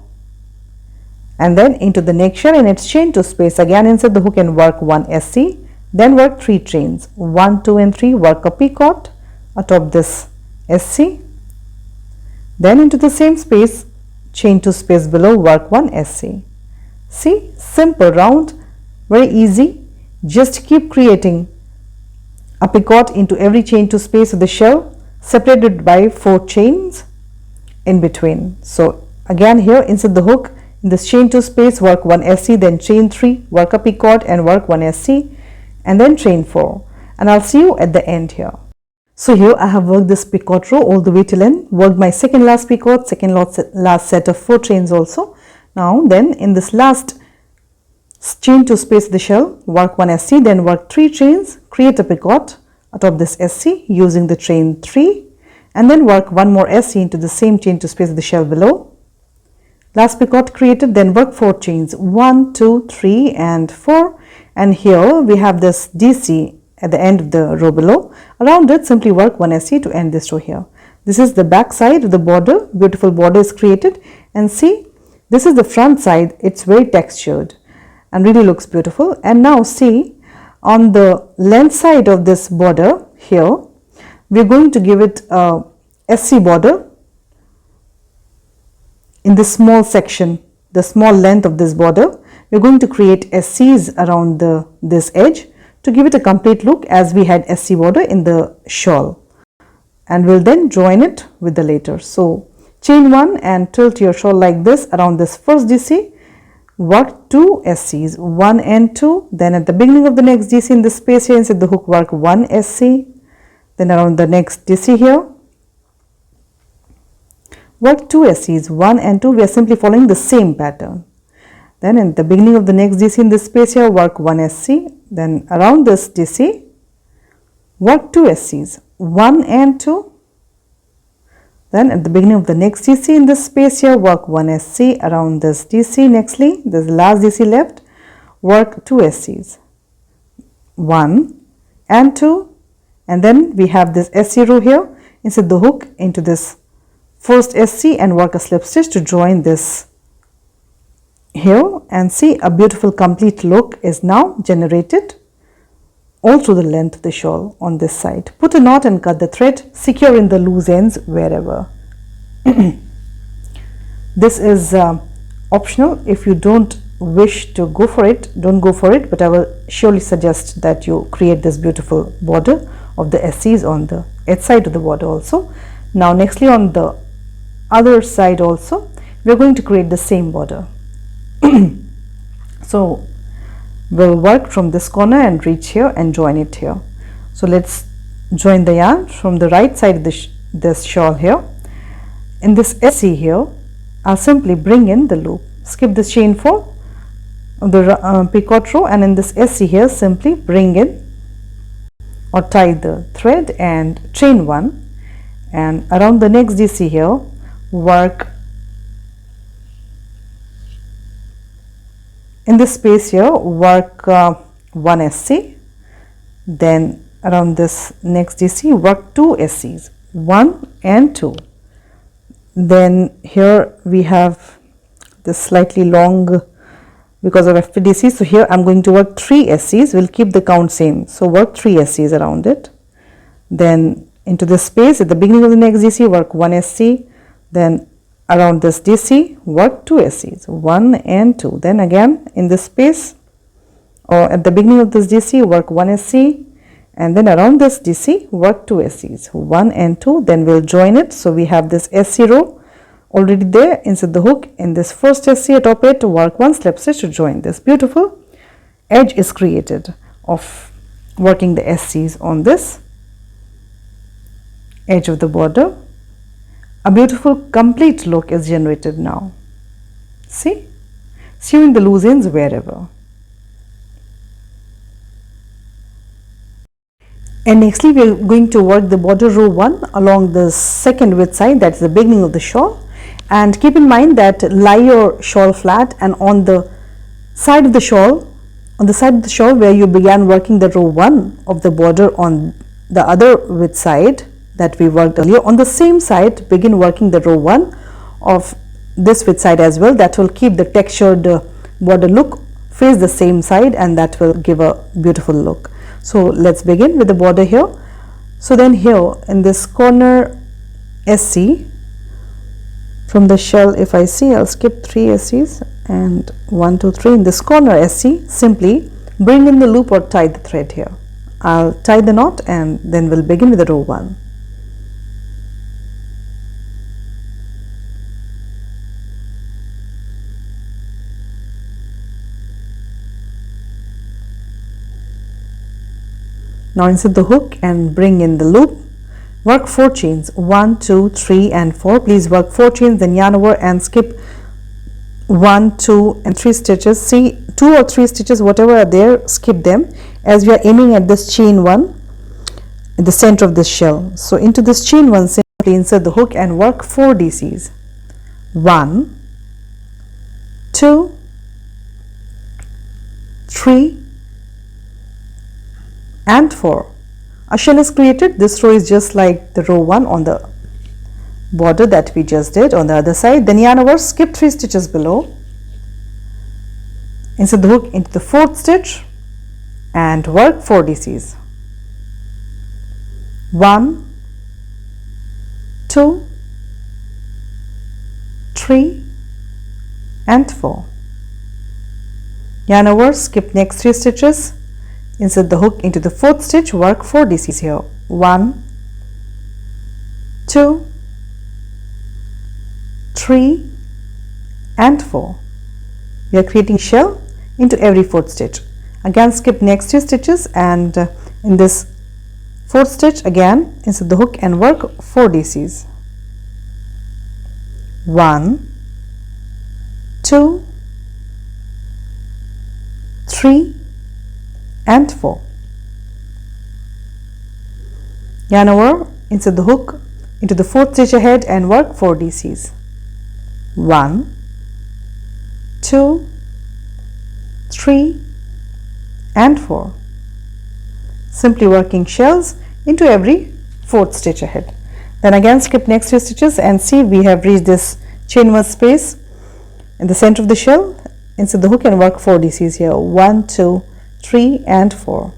A: and then into the next shell in its chain 2 space, again insert the hook and work 1 SC, then work 3 chains, 1, 2 and 3, work a picot atop this SC, then into the same space chain 2 space below, work 1 SC. See, simple round, very easy. Just keep creating a picot into every chain 2 space of the shell separated by 4 chains in between. So again here insert the hook in this chain 2 space, work 1 SC, then chain 3, work a picot and work 1 SC, and then chain 4, and I'll see you at the end here. So here I have worked this picot row all the way till end, worked my second last picot, second last set of 4 chains also. Now then in this last chain 2 space of the shell, work 1 SC, then work 3 chains, create a picot atop this SC using the chain 3, and then work 1 more SC into the same chain 2 space of the shell below. Last picot created, then work 4 chains, 1, 2, 3 and 4, and here we have this DC at the end of the row below. Around it simply work 1 SC to end this row here. This is the back side of the border, beautiful border is created, and see, this is the front side. It's very textured and really looks beautiful. And now see, on the length side of this border here, we're going to give it a SC border in this small section, the small length of this border. We're going to create SCs around this edge to give it a complete look as we had SC border in the shawl, and we'll then join it with the later. So chain 1 and tilt your shawl like this around this first DC, work 2 SCs, 1 and 2, then at the beginning of the next DC in this space here inside the hook, work 1 SC, then around the next DC here, work 2 SCs, 1 and 2, we are simply following the same pattern. Then at the beginning of the next DC in this space here, work 1 SC, then around this DC, work 2 SCs, 1 and 2, then at the beginning of the next DC in this space here, work 1 SC around this DC. Nextly, this last DC left, work 2 SCs, 1 and 2, and then we have this SC row here, insert the hook into this first SC and work a slip stitch to join this here, and see, a beautiful complete look is now generated all through the length of the shawl on this side. Put a knot and cut the thread, secure in the loose ends wherever. This is optional. If you don't wish to go for it, don't go for it, but I will surely suggest that you create this beautiful border of the SCs on the edge side of the border also. Now nextly on the other side also, we are going to create the same border. So we'll work from this corner and reach here and join it here. So let's join the yarn from the right side of this shawl here. In this SC here, I'll simply bring in the loop, skip this chain 4 of the picot row, and in this SC here simply bring in or tie the thread and chain 1, and around the next DC here work in this space here, work 1 SC, then around this next DC work 2 SCs, 1 and 2. Then here we have this slightly long because of FPDC, so here I'm going to work 3 SCs. We'll keep the count same, so work 3 SCs around it. Then into this space at the beginning of the next DC work 1 SC, then around this DC work 2 SCs, 1 and 2. Then again in this space or at the beginning of this DC work 1 SC, and then around this DC work 2 SCs, 1 and 2. Then we'll join it, so we have this SC row already there. Insert the hook in this first SC atop it, work 1 slip stitch to join. This beautiful edge is created of working the SCs on this edge of the border. A beautiful complete look is generated now. See, sewing the loose ends wherever. And nextly we are going to work the border row 1 along the second width side, that is the beginning of the shawl. And keep in mind that lie your shawl flat, and on the side of the shawl, where you began working the row 1 of the border on the other width side that we worked earlier, on the same side begin working the row 1 of this width side as well. That will keep the textured border look, face the same side, and that will give a beautiful look. So let's begin with the border here. So then here in this corner SC from the shell, if I see, I'll skip 3 SCs and 1 2 3. In this corner SC, simply bring in the loop or tie the thread here. I'll tie the knot and then we'll begin with the row 1. Now insert the hook and bring in the loop. Work 4 chains, 1 2 3 and 4. Please work 4 chains, then yarn over and skip 1 2 and 3 stitches. See, 2 or 3 stitches whatever are there, skip them, as we are aiming at this chain 1 in the center of this shell. So into this chain 1 simply insert the hook and work 4 DCs, 1 2 3 and 4. A shell is created. This row is just like the row 1 on the border that we just did on the other side. Then yarn over, skip 3 stitches below, insert the hook into the 4th stitch and work 4 DCs, 1 2 3 and 4. Yarn over, skip next 3 stitches, insert the hook into the 4th stitch, work 4 DCs here, 1 2 3 and 4. We are creating shell into every 4th stitch. Again skip next 2 stitches, and in this 4th stitch again insert the hook and work 4 DCs, 1 2 3 and 4. Yarn over, insert the hook into the 4th stitch ahead and work 4 DCs, 1 2 3 and 4. Simply working shells into every 4th stitch ahead. Then again skip next 2 stitches and see we have reached this chain 1 space in the center of the shell. Insert the hook and work 4 DCs here, 1 2 3 and 4.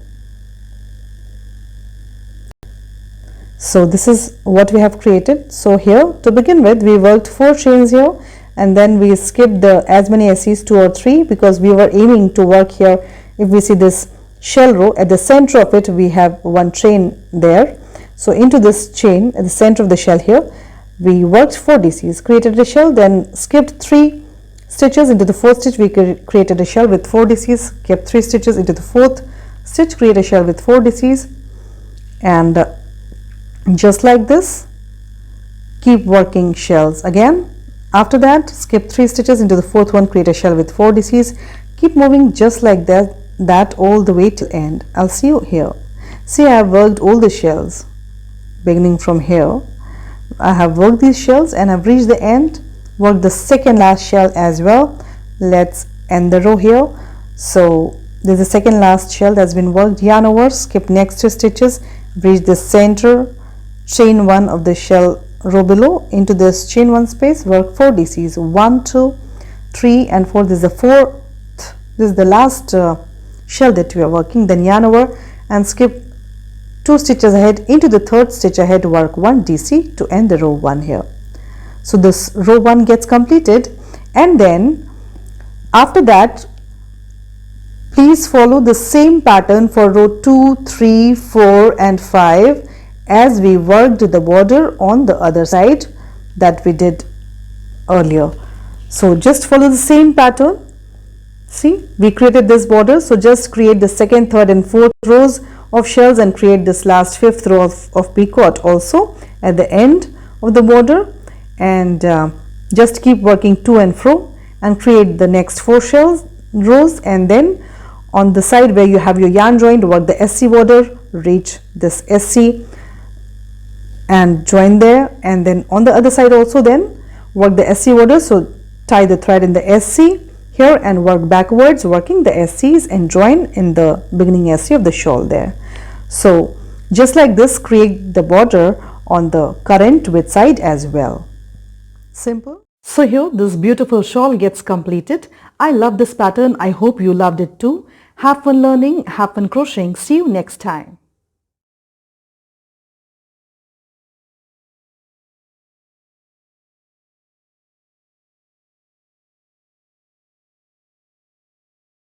A: So this is what we have created. So here to begin with, we worked 4 chains here, and then we skipped the as many SCs, 2 or 3, because we were aiming to work here. If we see this shell row, at the center of it we have one chain there. So into this chain at the center of the shell here, we worked 4 DCs, created a shell, then skipped 3 stitches. Into the 4th stitch we created a shell with 4 DCs, kept 3 stitches into the 4th stitch, create a shell with 4 DCs, and just like this keep working shells again. After that, skip 3 stitches into the 4th one, create a shell with 4 DCs, keep moving just like that all the way to end. I'll see you here. See, I have worked all the shells beginning from here. I have worked these shells and I've reached the end, worked the second last shell as well. Let's end the row here. So there's the second last shell that's been worked, yarn over, skip next 2 stitches, reach the center, chain 1 of the shell row below, into this chain 1 space, work 4 DCs, 1, 2, 3 and 4. This is the 4th, this is the last shell that we are working. Then yarn over and skip 2 stitches ahead, into the 3rd stitch ahead, work 1 DC to end the row 1 here. So this row 1 gets completed, and then after that please follow the same pattern for row 2, 3, 4 and 5 as we worked the border on the other side that we did earlier. So just follow the same pattern. See, we created this border, so just create the 2nd, 3rd and 4th rows of shells and create this last 5th row of picot also at the end of the border, and just keep working to and fro and create the next 4 rows, and then on the side where you have your yarn joined, work the SC border, reach this SC and join there, and then on the other side also then work the SC border. So tie the thread in the SC here and work backwards, working the SCs and join in the beginning SC of the shawl there. So just like this, create the border on the current width side as well. Simple. So here this beautiful shawl gets completed. I love this pattern. I hope you loved it too. Have fun learning, have fun crocheting. See you next time.